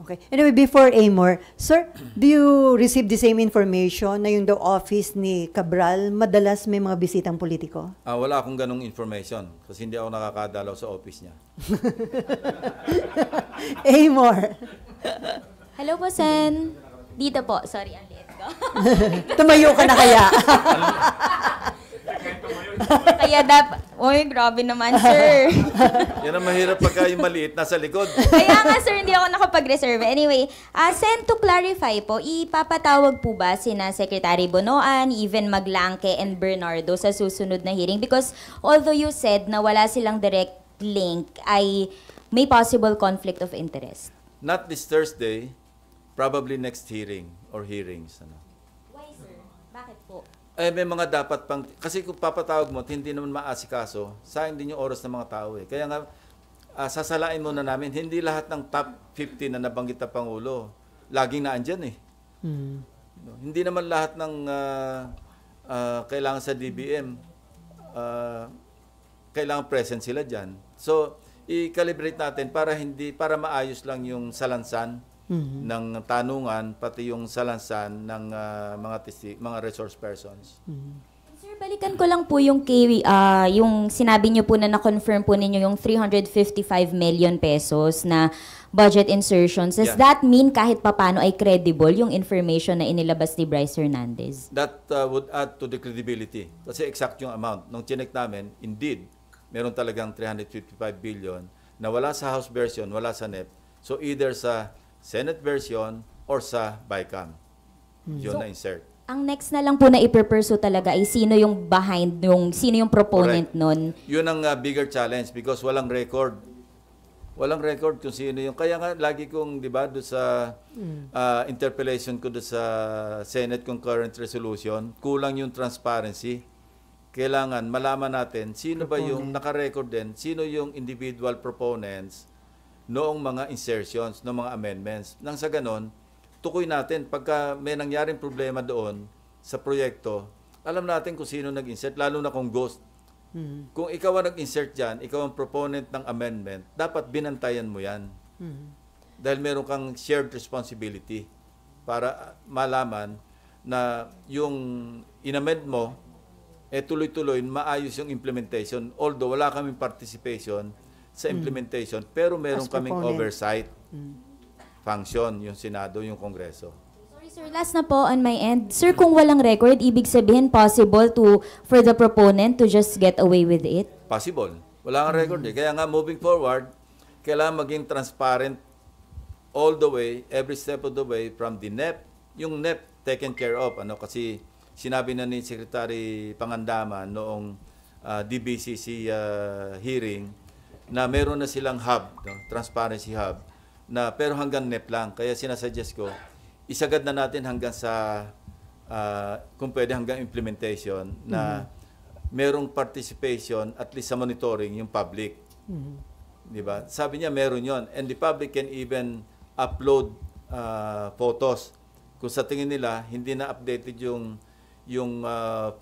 Okay. Anyway, before Amor, sir, do you receive the same information na yung the office ni Cabral madalas may mga bisitang politiko? Wala akong ganong information kasi hindi ako nakakadalaw sa office niya. Amor. Hello po, Sen. Dito po. Sorry, ang liit ko. Tumayo ka na kaya? Kaya Uy, grabe naman, sir. Yan ang mahirap pagka yung maliit nasa likod. Kaya nga, sir, hindi ako nakapag-reserve. Anyway, Sen, to clarify po, ipapatawag po ba sina Secretary Bonoan, even Maglangke and Bernardo sa susunod na hearing? Because although you said na wala silang direct link, ay may possible conflict of interest. Not this Thursday, probably next hearing or hearings. Why, sir? Bakit po? May mga dapat pang, kasi kung papatawag mo, hindi naman maasikaso, sayang din yung oras ng mga tao Kaya nga, sasalain muna namin, hindi lahat ng top 50 na nabanggit na Pangulo, laging naandyan Hindi naman lahat ng kailangan sa DBM, kailangan present sila dyan. So, i-calibrate natin para maayos lang yung salansan ng tanungan, pati yung salansan ng mga resource persons. Sir, balikan ko lang po yung yung sinabi niyo po na na-confirm po ninyo yung 355 million pesos na budget insertions. Does that mean kahit papano ay credible yung information na inilabas ni Bryce Hernandez? That would add to the credibility. Kasi exact yung amount. Nung chinek namin, indeed, meron talagang 355 billion na wala sa House version, wala sa NEP. So either sa Senate version or sa BICAM. Yun na insert. Ang next na lang po na iperpursue talaga ay sino yung sino yung proponent nun? Yun ang bigger challenge because walang record. Walang record kung sino yung. Kaya nga, lagi kong, di ba, doon sa interpellation ko doon sa Senate Concurrent Resolution, kulang yung transparency. Kailangan malaman natin sino ba yung naka-record din, sino yung individual proponents noong mga insertions, noong mga amendments. Nang sa ganon, tukoy natin, pagka may nangyaring problema doon sa proyekto, alam natin kung sino nag-insert, lalo na kung ghost. Kung ikaw ang nag-insert dyan, ikaw ang proponent ng amendment, dapat binantayan mo yan. Dahil meron kang shared responsibility para malaman na yung in-amend mo, tuloy-tuloy, maayos yung implementation. Although wala kaming participation sa implementation, pero meron kaming oversight function, yung Senado, yung Kongreso. Sir, last na po on my end. Sir, kung walang record, ibig sabihin possible for the proponent to just get away with it? Possible. Wala kang record eh. Kaya nga, moving forward, kailangan maging transparent all the way, every step of the way from the NEP. Yung NEP, taken care of. Kasi sinabi na ni Secretary Pangandaman noong DBCC hearing na meron na silang hub, transparency hub, pero hanggang NEP lang. Kaya sinasuggest ko, isagad na natin hanggang sa, kung pwede hanggang implementation, na merong participation, at least sa monitoring, yung public. Diba? Sabi niya, meron yon. And the public can even upload photos. Kung sa tingin nila, hindi na updated yung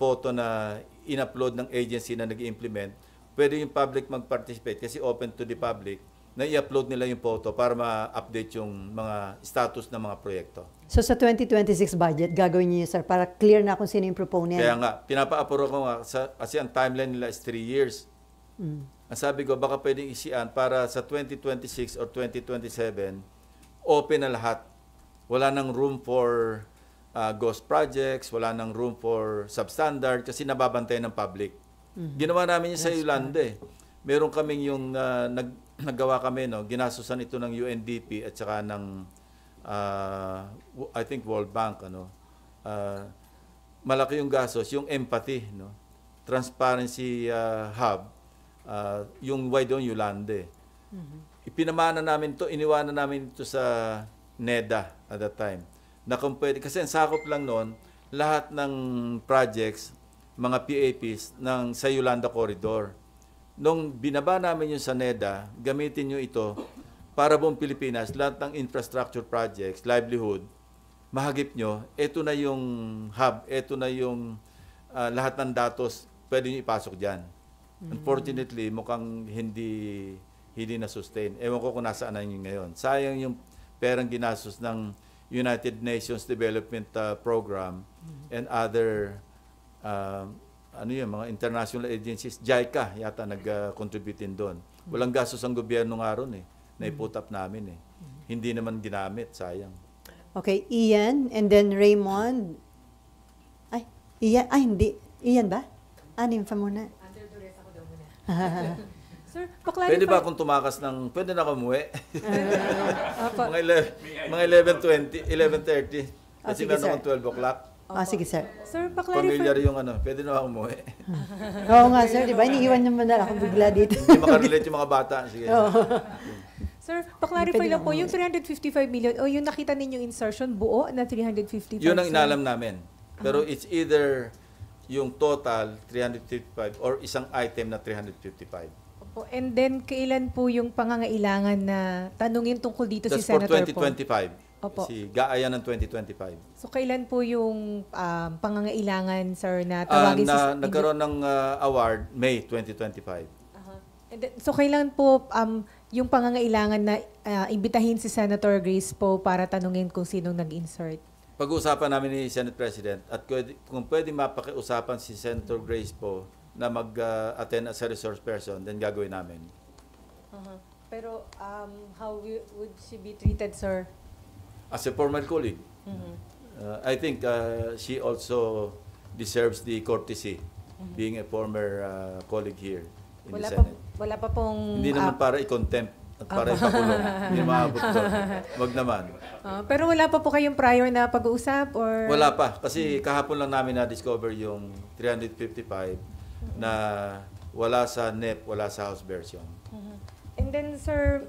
photo na in-upload ng agency na nag-implement, pwede yung public mag-participate kasi open to the public, na i-upload nila yung photo para ma-update yung mga status ng mga proyekto. So sa 2026 budget, gagawin niyo, sir, para clear na kung sino yung proponent? Kaya nga, pinapa-approve ko nga, kasi ang timeline nila is 3 years. Ang sabi ko, baka pwedeng isian para sa 2026 or 2027, open na lahat. Wala nang room for ghost projects, wala nang room for substandard kasi nababantay ng public. Ginawa namin yun sa Yolanda eh. Meron kaming yung naggawa kami, ginasusan ito ng UNDP at saka ng I think World Bank, malaki yung gastos, yung empathy, transparency hub, yung why doon Yolanda. Ipinamana namin to, iniwanan namin ito sa NEDA at that time. Na kung pwede, kasi ang sakop lang noon, lahat ng projects, mga PAPs sa Yolanda Corridor. Nung binaba namin yung sa NEDA, gamitin nyo ito para buong Pilipinas, lahat ng infrastructure projects, livelihood, mahagip nyo, ito na yung hub, ito na yung lahat ng datos, pwede nyo ipasok dyan. Unfortunately, mukhang hindi na-sustain. Ewan ko kung nasaan na yun ngayon. Sayang yung perang ginastos ng United Nations Development Program and other mga international agencies, JICA yata nag-contribute din doon. Walang gastos ang gobyerno nga ron naiput up namin Hindi naman ginamit, sayang. Okay, Ian, and then Raymond. Ian, hindi. Ian ba? Nympha muna. Under duress ako daw muna. Sir, Pwede ba akong tumakas pwede na ako umuwi? mga 11:20, 11:30. Kasi sige, meron sir. akong 12 o'clock. Sige, sir. Sir, pa-clarify. Familiar yung pwede na ako umuwi. Oo nga, sir. Di ba? Iniiwan naman na ako bigla dito. Hindi makarelate yung mga bata. Sige. Sir, pa-clarify lang po, yung 355 million o yung nakita ninyong insertion, buo na 355? Yun ang inalam namin. Pero it's either yung total 355 or isang item na 355. Opo. And then, kailan po yung pangangailangan na tanungin tungkol dito That's si Senator for 2025. Opo. Si Gaaya ng 2025. So, kailan po yung pangangailangan, sir, na tawagin nagkaroon ng award, May 2025. And then, so, kailan po yung pangangailangan na imbitahin si Senator Grace po para tanungin kung sinong nag-insert? Pag-uusapan namin ni Senate President at kung pwede mapakiusapan si Senator Grace po na mag-attend as a resource person, then gagawin namin. Pero how would she be treated, sir? As a former colleague. I think she also deserves the courtesy being a former colleague here in the Senate. Wala pa pong... Hindi naman para i-contempt at para ipakulong. Hindi maabot doon. Wag naman. Pero wala pa po kayong prior na pag-uusap? Or... Wala pa. Kasi kahapon lang namin na-discover yung 355 na wala sa NEP, wala sa House version. And then, sir,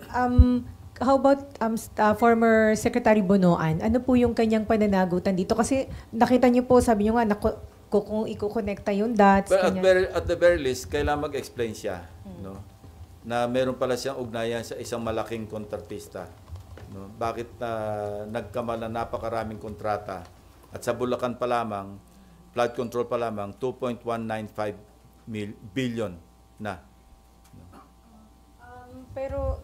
how about former Secretary Bonoan? Ano po yung kanyang pananagutan dito? Kasi nakita niyo po, sabi niyo nga, kung ikukonekta yung dots. But at the very least, kailangan mag-explain siya, no? Na meron pala siyang ugnayan sa isang malaking kontratista. No? Bakit nagkamal na napakaraming kontrata at sa Bulacan pa lamang, flood control pa lamang, 2.195 billion na. Pero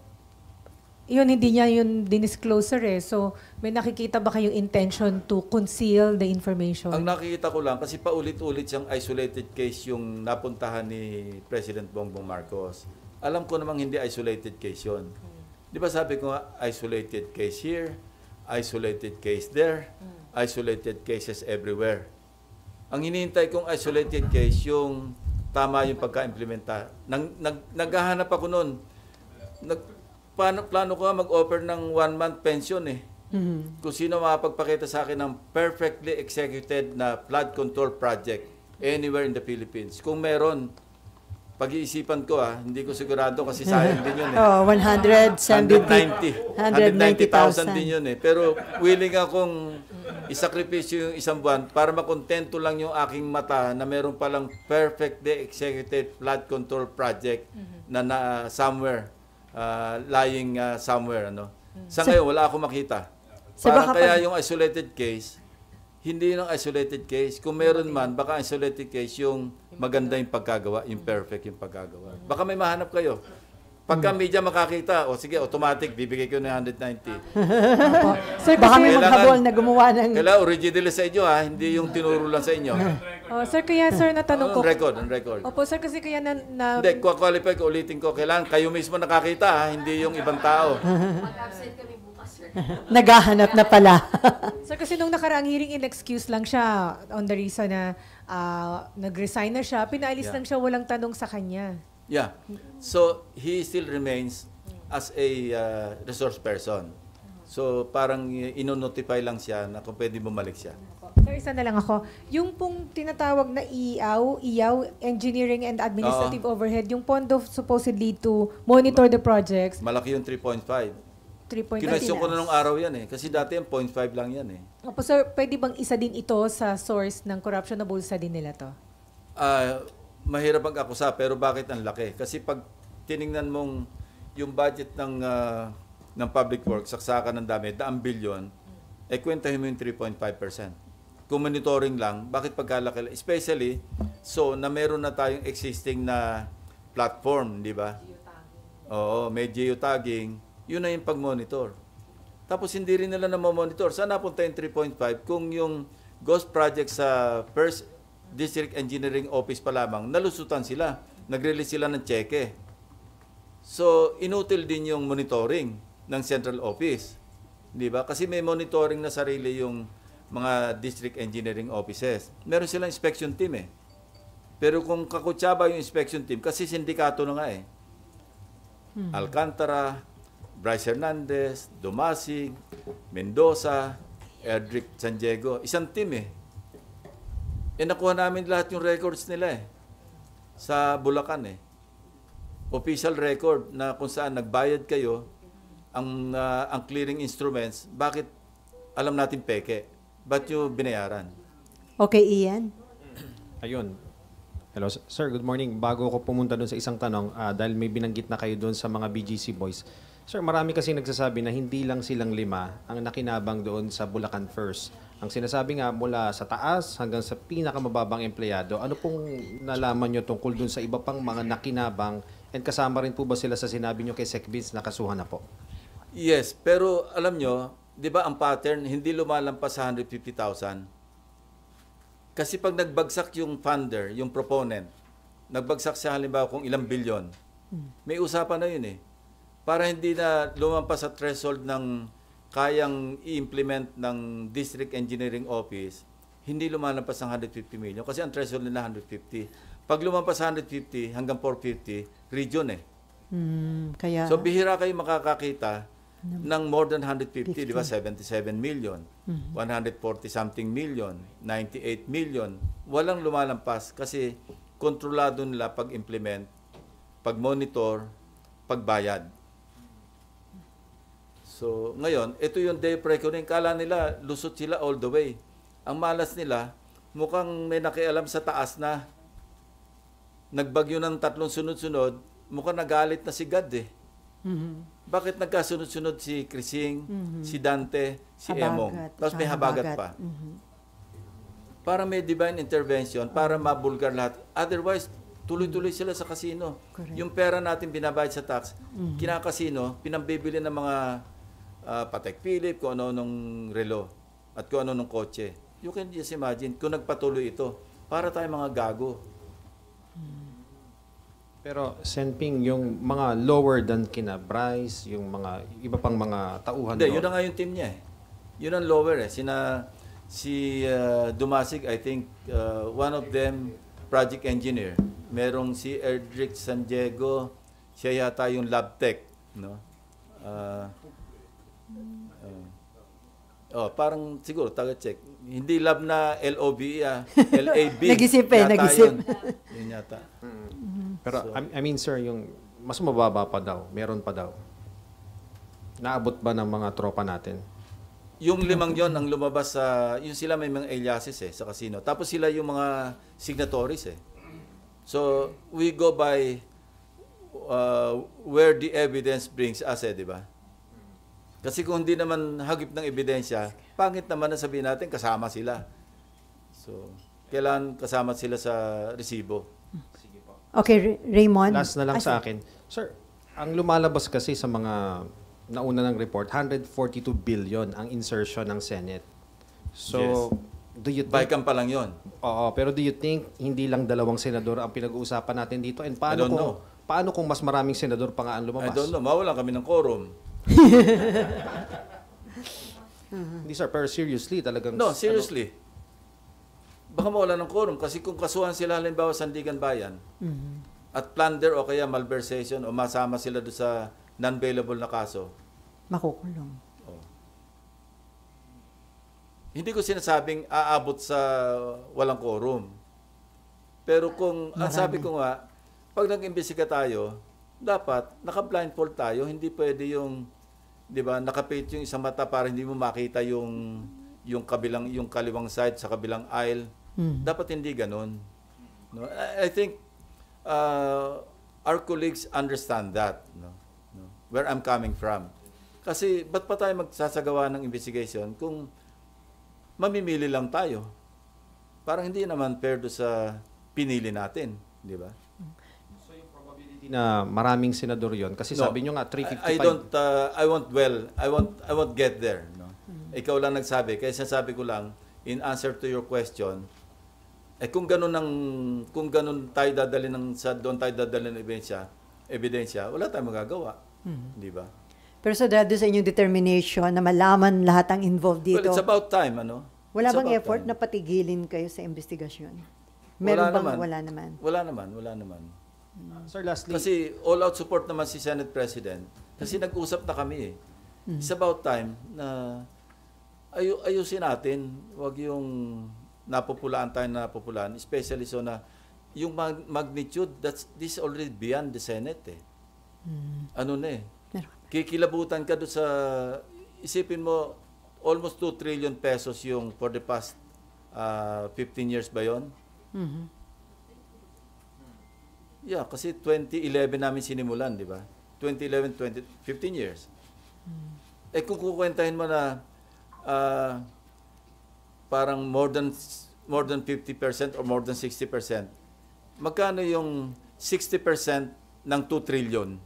yun, hindi niya yun dinisclosure eh. So, may nakikita ba kayong intention to conceal the information? Ang nakikita ko lang, kasi paulit-ulit siyang isolated case yung napuntahan ni President Bongbong Marcos. Alam ko namang hindi isolated case yun. Di ba sabi ko nga, isolated case here, isolated case there, isolated cases everywhere. Ang hinihintay kong isolated case, yung tama yung pagka-implementa. Naghahanap ako noon. Plano ko nga mag-offer ng 1-month pension eh. Kung sino makapagpakita sa akin ng perfectly executed na flood control project anywhere in the Philippines. Kung meron, pag-iisipan ko hindi ko sigurado kasi sayang din yun eh. 190,000 din yun eh. Pero willing akong isakripisyo yung isang buwan para makontento lang yung aking mata na meron palang perfectly executed flood control project na somewhere, lying somewhere. Ano? Sa ngayon, wala akong makita. Parang kaya yung isolated case, hindi yung isolated case. Kung meron man, baka isolated case yung maganda yung pagkagawa, yung perfect yung pagkagawa. Baka may mahanap kayo. Pagka media makakita, sige, automatic, bibigay ko na 190. Sir, baka may maghabol na gumawa ng... Kailangan original sa inyo, hindi yung tinuro lang sa inyo. Sir, kaya sir, natanong ko... On record. Opo, sir, kasi kaya na... Hindi, qualify ko, ulitin ko. Kailangan kayo mismo nakakita, hindi yung ibang tao. Mag-absent kami bukas, sir. Naghahanap na pala. Sir, kasi nung nakaraang hearing, in-excuse lang siya on the reason na nag-resign na siya. Pinaalis lang siya, walang tanong sa kanya. Yeah. So, he still remains as a resource person. So, parang ino-notify lang siya na kung pwede bumalik siya. Sir, isa na lang ako. Yung pong tinatawag na IAW, Engineering and Administrative Overhead, yung pondo supposedly to monitor the projects. Malaki yung 3.5. 3.5. Kinwestiyon ko na nung araw yan eh. Kasi dati yung 0.5 lang yan eh. Opo, sir, pwede bang isa din ito sa source ng corruption na bulsa din nila to? Mahirap mag-akusa, pero bakit ang laki? Kasi pag tiningnan mong yung budget ng public works, saksakan ng dami, 100 billion, kwentahin mo yung 3.5%. Kung monitoring lang, bakit pagkalaki? Especially, na meron na tayong existing na platform, di ba? Oo, may geotagging. Yun na yung pag-monitor. Tapos hindi rin nila na-monitor. Saan napunta yung 3.5? Kung yung ghost project sa first District Engineering Office pa lamang, nalusutan sila. Nag-release sila ng cheque. So, inutil din yung monitoring ng Central Office. Di ba? Kasi may monitoring na sarili yung mga District Engineering Offices. Meron silang inspection team eh. Pero kung kakutsaba yung inspection team, kasi sindikato na nga eh. Alcantara, Bryce Hernandez, Dumasig, Mendoza, Edric San Diego. Isang team eh. Nakuha namin lahat yung records nila eh. Sa Bulacan eh. Official record na kung saan nagbayad kayo, ang clearing instruments, bakit alam natin peke? Ba't yung binayaran? Okay, Ian. Ayun. Hello, sir. Good morning. Bago ko pumunta doon sa isang tanong, dahil may binanggit na kayo doon sa mga BGC boys. Sir, marami kasi nagsasabi na hindi lang silang 5 ang nakinabang doon sa Bulacan First. Ang sinasabi nga mula sa taas hanggang sa pinakamababang empleyado, ano pong nalaman nyo tungkol dun sa iba pang mga nakinabang and kasama rin po ba sila sa sinabi nyo kay Sec Vince na kasuhan na po? Yes, pero alam nyo, di ba ang pattern, hindi lumalampas sa 150,000? Kasi pag nagbagsak yung funder, yung proponent, nagbagsak siya halimbawa kung ilang bilyon, may usapan na yun eh. Para hindi na lumampas sa threshold ng kayang i-implement ng District Engineering Office, hindi lumalampas ng 150 million kasi ang threshold nila 150. Pag lumampas sa 150 hanggang 450, region eh. Kaya... So bihira kayo makakakita ng more than 150, di ba? 77 million, 140 something million, 98 million. Walang lumalampas kasi kontrolado nila pag-implement, pag-monitor, pagbayad. So, ngayon, ito yung day of reckoning. Kala nila, lusot sila all the way. Ang malas nila, mukhang may nakialam sa taas na. Nagbagyo ng 3 sunod-sunod, mukhang nagalit na si God eh. Bakit nagkasunod-sunod si Krising, si Dante, si Emong? Tapos may habagat pa. Para may divine intervention, para mabulgar lahat. Otherwise, tuloy-tuloy sila sa casino. Correct. Yung pera natin binabayad sa tax, kinakasino, pinambibili ng mga Patek Philippe, kung ano nung relo, at kung ano nung kotse. You can just imagine, kung nagpatuloy ito, para tayo mga gago. Pero Senping, yung mga lower than kina Bryce, yung mga iba pang mga tauhan Hindi, yun na nga yung team niya eh. Yun ang lower eh. Si Dumasig, I think, one of them, project engineer. Merong si Erdrick San Diego, siya yata yung lab tech. No? Parang siguro, taga-check. Hindi lab na LOB, LAB. Nag-isip yata nag-isip. Yun yata. Pero I mean sir, yung mas mababa pa daw, meron pa daw. Naabot ba ng mga tropa natin? Yung 5 yon ang lumabas sa, yung sila may mga aliases sa casino. Tapos sila yung mga signatories So, we go by where the evidence brings us di ba? Kasi kung hindi naman hagip ng ebidensya, pangit naman na sabihin natin kasama sila. So, kailangan kasama sila sa resibo. Okay, Raymond. Last na lang sa akin. Sir, ang lumalabas kasi sa mga nauna ng report, 142 billion ang insertion ng Senate. So, Yes. do you think... Baikan pa lang yon. Oo, pero do you think hindi lang 2 senador ang pinag-uusapan natin dito? And I don't know. paano kung mas maraming senador pa nga ang lumabas? I don't know. Mawalan kami ng quorum. Hindi sir, pero seriously talagang... No, seriously. Baka mawala ng quorum kasi kung kasuhan sila halimbawa Sandigan Bayan at plunder o kaya malversation o masama sila doon sa non-bailable na kaso. Makukulong. Hindi ko sinasabing aabot sa walang quorum. Pero kung, ang sabi ko nga, pag nag-imbestiga tayo, dapat naka-blindfold tayo, hindi pwede yung, di ba, nakapit yung isang mata para hindi mo makita yung kaliwang side sa kabilang aisle. Dapat hindi ganun. No? I think our colleagues understand that. No? Where I'm coming from. Kasi ba't pa tayo magsasagawa ng investigation kung mamimili lang tayo? Parang hindi naman fair do sa pinili natin, di ba? So yung probability na maraming senador yon kasi sabi nyo nga 355. I won't get there. No? Ikaw lang nagsabi, kaya sabi ko lang, in answer to your question, kung ganun tayo dadali doon tayo dadali ng ebidensya, wala tayong magagawa. Di ba? Pero sa inyong determination na malaman lahat ang involved dito. Well, it's about time, Wala It's bang about effort time. na patigilin kayo sa investigasyon? Meron bang wala naman? Wala naman. Sir, lastly, Kasi all-out support naman si Senate President. Kasi nag-usap na kami It's about time na ayusin natin. Huwag yung napopulaan tayo na napopulaan. Especially so na yung magnitude, this is already beyond the Senate Kikilabutan ka doon sa, isipin mo, almost 2 trillion pesos yung for the past 15 years ba yun? Yeah, kasi 2011 namin sinimulan, di ba? 2011, 15 years. Kung kukwentahin mo na parang more than 50% or more than 60%, magkano yung 60% ng 2 trillion?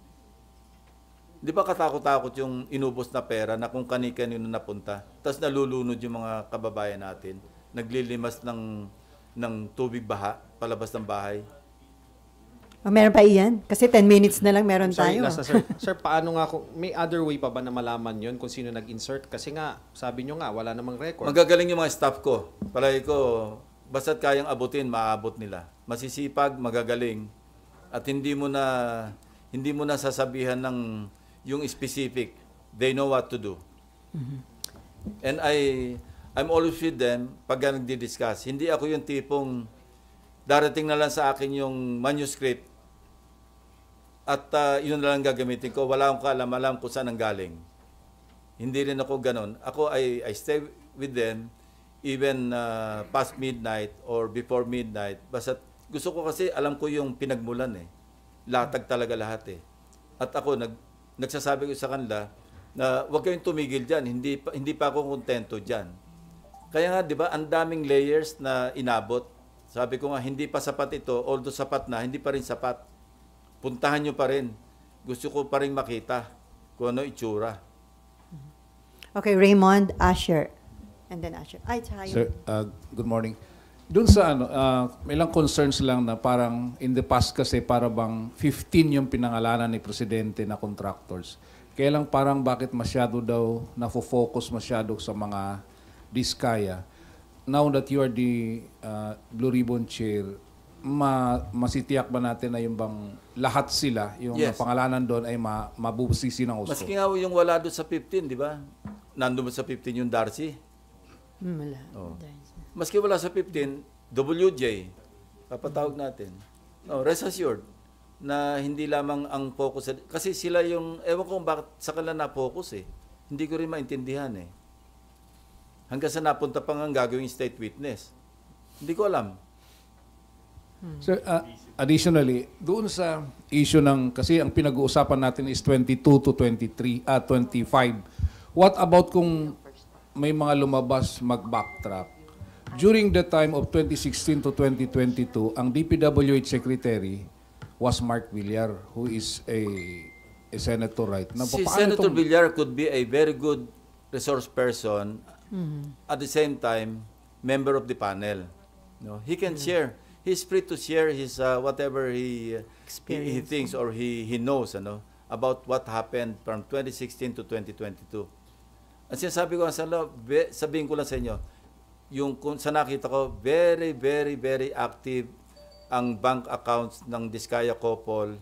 Di ba katakot-takot yung inubos na pera na kung kani-kanino napunta, tapos nalulunod yung mga kababayan natin, naglilimas ng tubig baha, palabas ng bahay. Meron pa iyan? Kasi 10 minutes na lang meron sorry, tayo. last na, sir. Sir, paano nga may other way pa ba na malaman yon kung sino nag-insert? Kasi nga, sabi nyo nga, wala namang record. Magagaling yung mga staff ko. Palagi ko, basta't kayang abutin, maaabot nila. Masisipag, magagaling. At hindi mo na sasabihan ng yung specific. They know what to do. And I'm always with them pag nagdi-discuss. Hindi ako yung tipong darating na lang sa akin yung manuscript at yun na lang gagamitin ko. Wala akong kaalam-alam kung saan ang galing. Hindi rin ako ganon. Ako, I stay with them even past midnight or before midnight. Basta gusto ko kasi, alam ko yung pinagmulan eh. Latag talaga lahat eh. At ako, nagsasabi ko sa kanila na huwag kayong tumigil dyan. Hindi pa ako kontento dyan. Kaya nga, di ba, ang daming layers na inabot. Sabi ko nga, hindi pa sapat ito. Although sapat na, hindi pa rin sapat. Puntahan nyo pa rin. Gusto ko pa rin makita kung ano itsura. Okay, Raymond, Asher. And then Asher. Ay, tayo. Sir, good morning. Doon sa may ilang concerns lang na parang in the past kasi para bang 15 yung pinangalanan ni Presidente na contractors. Kaya lang parang bakit masyado daw nafo-focus masyado sa mga diskaya. Now that you are the Blue Ribbon Chair, masitiyak ba natin na yung bang lahat sila, yung pangalanan doon ay mabubusisi ng gusto? Maski nga yung wala doon sa 15, di ba? Nandun sa 15 yung Darcy. Wala. Oh. Maski wala sa 15, WJ, papatawag natin. No, rest assured na hindi lamang ang focus. Kasi sila yung, ewan ko bakit sa kanila na-focus eh. Hindi ko rin maintindihan eh. Hanggang sa napunta pa nga gagawing state witness. Hindi ko alam. Sir, additionally, doon sa issue ng, kasi ang pinag-uusapan natin is 22 to 25. What about kung may mga lumabas mag-backtrack? During the time of 2016 to 2022, ang DPWH Secretary was Mark Villar, who is a senator, right? Si Senator Villar could be a very good resource person, at the same time, member of the panel. No, he can share. He's free to share his whatever he thinks or he knows about what happened from 2016 to 2022. At sinasabi ko sabihin ko lang sa inyo, yung sa nakita ko, very, very, very active ang bank accounts ng Diskaya Couple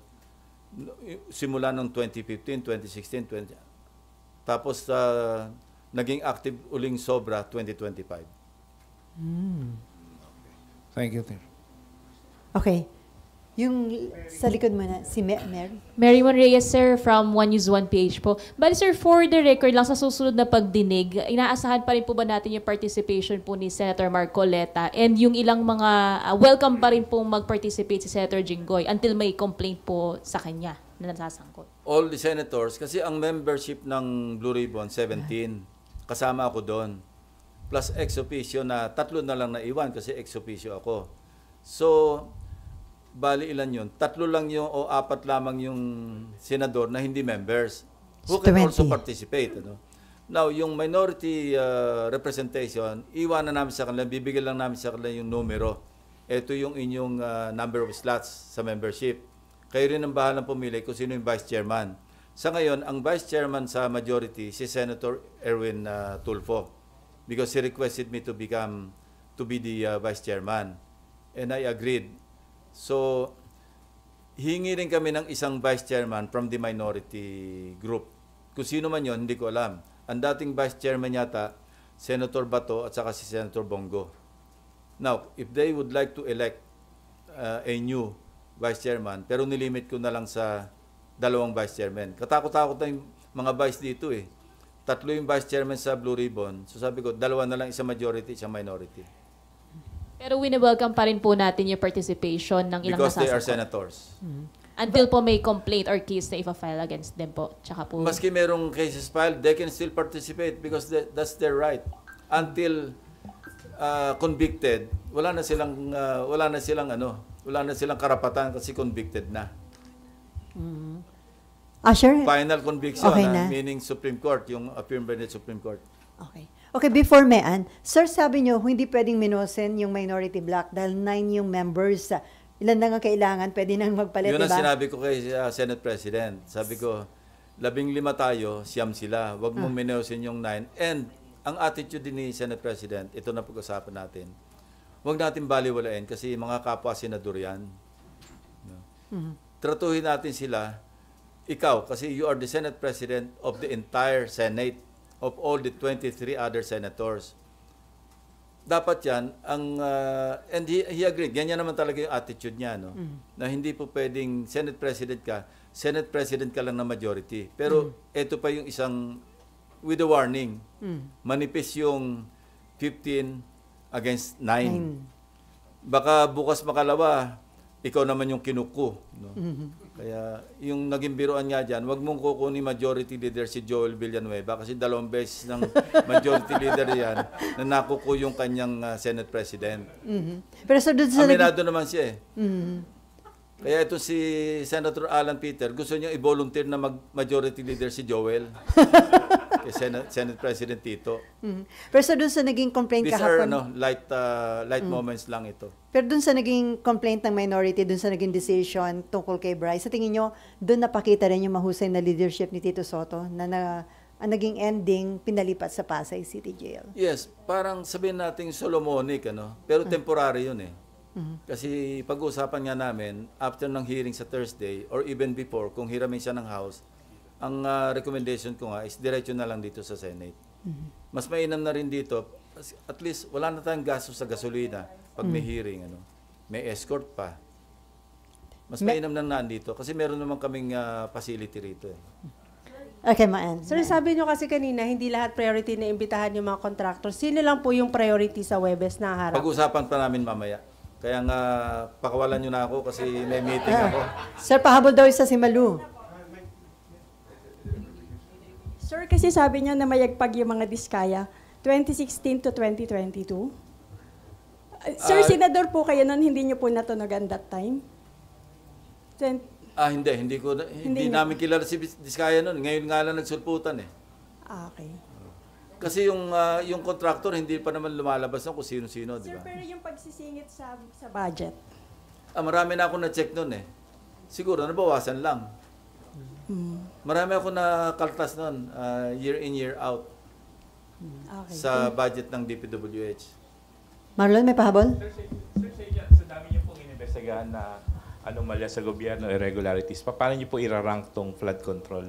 simula noong 2015, 2016, tapos naging active uling sobra 2025. Thank you, Tim. Okay. Yung sa likod mo na, si Mary. Mary Mon Reyes, sir, from One News 1 PH po. But sir, for the record lang, sa susunod na pagdinig, inaasahan pa rin po ba natin yung participation po ni Senator Marcoleta and yung ilang mga welcome pa rin po mag-participate si Senator Jinggoy until may complaint po sa kanya na nasasangkot? All the senators, kasi ang membership ng Blue Ribbon, 17. Kasama ako doon. Plus ex officio na 3 na lang naiwan kasi ex officio ako. So, bali ilan yun? 3 lang yung o 4 lamang yung senador na hindi members who can also participate. Now, yung minority representation, iwanan namin sa kanila, bibigyan lang namin sa kanila yung numero. Ito yung inyong number of slots sa membership. Kayo rin ang bahalang pumili kung sino yung vice chairman. Sa ngayon, ang vice chairman sa majority, si Senator Erwin Tulfo, because he requested me to be the vice chairman. And I agreed. So, hingi rin kami ng isang vice chairman from the minority group. Kung sino man yon, hindi ko alam. Ang dating vice chairman yata, Senator Bato at saka si Senator Bongo. Now, if they would like to elect a new vice chairman, pero nilimit ko na lang sa 2 vice chairman. Katakot-takot na yung mga vice dito eh. 3 yung vice chairman sa Blue Ribbon. So sabi ko, 2 na lang, isang majority, isang minority. Pero wini-welcome pa rin po natin yung participation ng ilang because they are nasasangkot. senators. Until po may complaint or case na ipa-file against them po. Tsaka po. Maski merong cases filed, they can still participate because that's their right. Until convicted, wala na silang karapatan kasi convicted na. Asher? Final conviction, Okay na. meaning Supreme Court, yung affirmed by the Supreme Court. Okay. Okay, before Mean, sir, sabi nyo, hindi pwedeng minosen yung minority block dahil 9 yung members. Ilan na nga kailangan, pwede nang magpalit, Yun diba? ang sinabi ko kay Senate President. Sabi ko, 15 tayo, siyam sila. Huwag mong minosen yung 9. And ang attitude din ni Senate President, ito na pag-usapan natin. Huwag natin baliwalain kasi mga kapwa senador yan. Tratuhin natin sila, ikaw, kasi you are the Senate President of the entire Senate, of all the 23 other senators. Dapat yan, and he agreed, ganyan naman talaga yung attitude niya, no? Na hindi po pwedeng Senate President ka lang na majority. Pero ito pa yung isang with the warning. Manipis yung 15 against 9. Baka bukas makalawa, ikaw naman yung kinuko. No? Kaya yung naging biruan nga dyan, wag mong kukunin majority leader si Joel Villanueva kasi 2 beses ng majority leader yan na nakuko yung kanyang Senate President. Pero so doon sa Aminado naman siya Kaya ito si Senator Alan Peter, gusto niya i-volunteer na majority leader si Joel. Kay Senate President Tito. Pero so doon sa naging complaint These are kahapon. light moments lang ito. Pero doon sa naging complaint ng minority, doon sa naging decision tungkol kay Bryce, sa tingin nyo, doon napakita rin yung mahusay na leadership ni Tito Sotto na ang naging ending, pinalipat sa Pasay City Jail. Yes, parang sabihin natin Solomonic, pero temporary yun Kasi pag-uusapan nga namin, after ng hearing sa Thursday, or even before, kung hiramin siya ng House, ang recommendation ko nga is diretso na lang dito sa Senate. Mas mainam na rin dito, at least wala na tayong gastos sa gasolina pag may hearing, may escort pa. Mas mainam na nandito kasi meron naman kaming facility rito. Okay, Maan. Sir, sabi nyo kasi kanina, hindi lahat priority na imbitahan yung mga contractors. Sino lang po yung priority sa Webes na harap? Pag-usapan pa namin mamaya. Kaya nga, pakawalan nyo na ako kasi may meeting ako. Sir, pahabol daw isa si Malu. Sir, kasi sabi niyo na mayagpag yung mga diskaya, 2016 to 2022. Sir, senador po kayo nun, hindi niyo po natunogan that time? Hindi namin kilala si Diskaya noon. Ngayon nga lang nagsulputan Okay. Kasi yung contractor hindi pa naman lumalabas kung sino-sino, di ba? Sir, pero yung pagsisingit sa budget? Marami na ako na-check noon Siguro nabawasan lang. Marami ako na-kaltas noon, year in, year out. Sa budget ng DPWH. Marlon, may pahabol? Sir, sa dami niyo pong inimbestigahan na anomalya sa gobyerno, irregularities, paano niyo po irarank tong flood control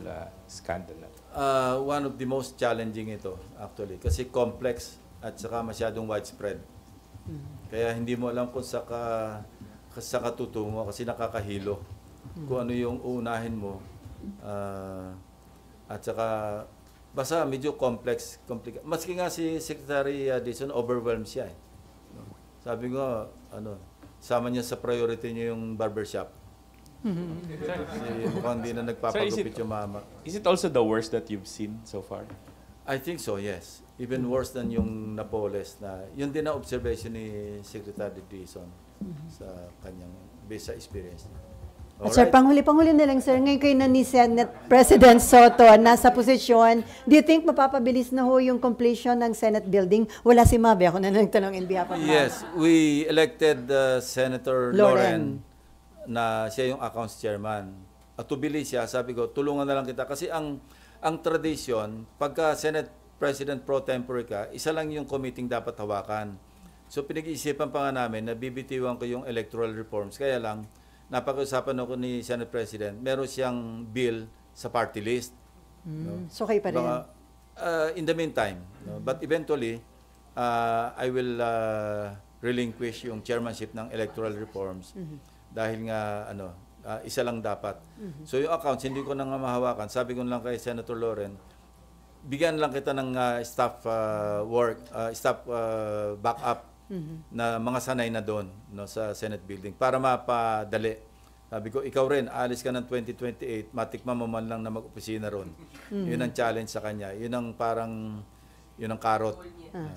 scandal? One of the most challenging ito, actually. Kasi complex at saka masyadong widespread. Kaya hindi mo alam kung saka tutungo kasi nakakahilo. Kung ano yung uunahin mo. At saka, basta medyo complex. Maski nga si Secretary Dizon, overwhelmed siya Sabi ko, sama niya sa priority niya yung barbershop. Mukhang hindi na nagpapagupit yung mama. Is it also the worst that you've seen so far? I think so, yes. Even worse than yung Napoles na yun din ang observation ni Secretary Dizon sa kanyang based sa experience. At sir, panghuli na lang, sir, ngayon kayo na ni Senate President Soto nasa posisyon, do you think mapapabilis na ho yung completion ng Senate building? Wala si Mabe, ako na nagtanong in behalf of Yes, we elected Senator Loren na siya yung accounts chairman. At tubili siya, sabi ko, tulungan na lang kita. Kasi ang tradisyon, pagka Senate President pro tempore ka, isa lang yung committee dapat hawakan. So pinag-iisipan pa nga namin na bibitiwan ko yung electoral reforms. Kaya lang, napag-usapan ako ni Senate President, meron siyang bill sa party list. So kayo pa rin? In the meantime, but eventually, I will relinquish yung chairmanship ng electoral reforms dahil nga isa lang dapat. So yung accounts, hindi ko na nga mahawakan. Sabi ko lang kay Senator Loren, bigyan lang kita ng staff backup na mga sanay na doon sa Senate building para mapadali. Sabi ko, ikaw rin, alis ka ng 2028, matikman mo man lang na mag-opisina ron. Yun ang challenge sa kanya. Yun ang carrot.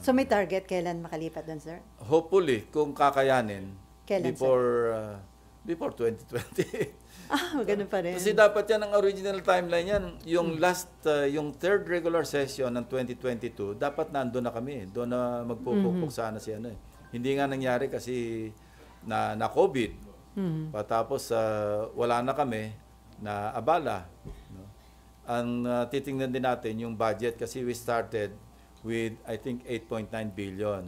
So may target kailan makalipat doon, sir? Hopefully, kung kakayanin, kailan, before 2028. Ganun pa rin. Kasi dapat yan ang original timeline yan. Yung yung third regular session ng 2022, dapat nandun na kami. Doon na magpupukpuk sana si Hindi nga nangyari kasi na COVID. Patapos wala na kami na abala. Ang titingnan din natin yung budget kasi we started with I think 8.9 billion.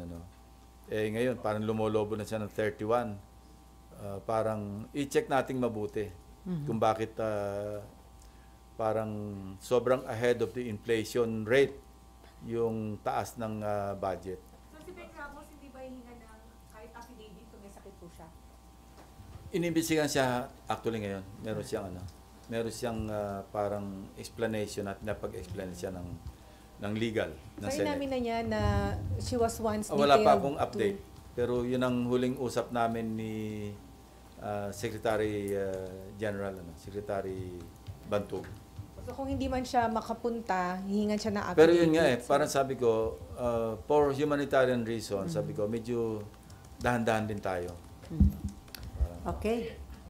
Ngayon parang lumolobo na siya ng 31. Parang i-check nating mabuti kung bakit parang sobrang ahead of the inflation rate yung taas ng budget. So si Beck Ramos hindi ba hihinga ng kahit affidavit kung may sakit po siya? Inimbestigahan siya actually ngayon. Meron siyang parang explanation at napag-explain siya legal ng Sa Senate. namin na niya na she was once Wala pa detailed akong update. Pero yun ang huling usap namin ni Secretary General, Secretary Bantog. So kung hindi man siya makapunta, hihingan siya na update. Pero yun nga parang sabi ko, for humanitarian reasons, sabi ko, medyo dahan-dahan din tayo. Okay.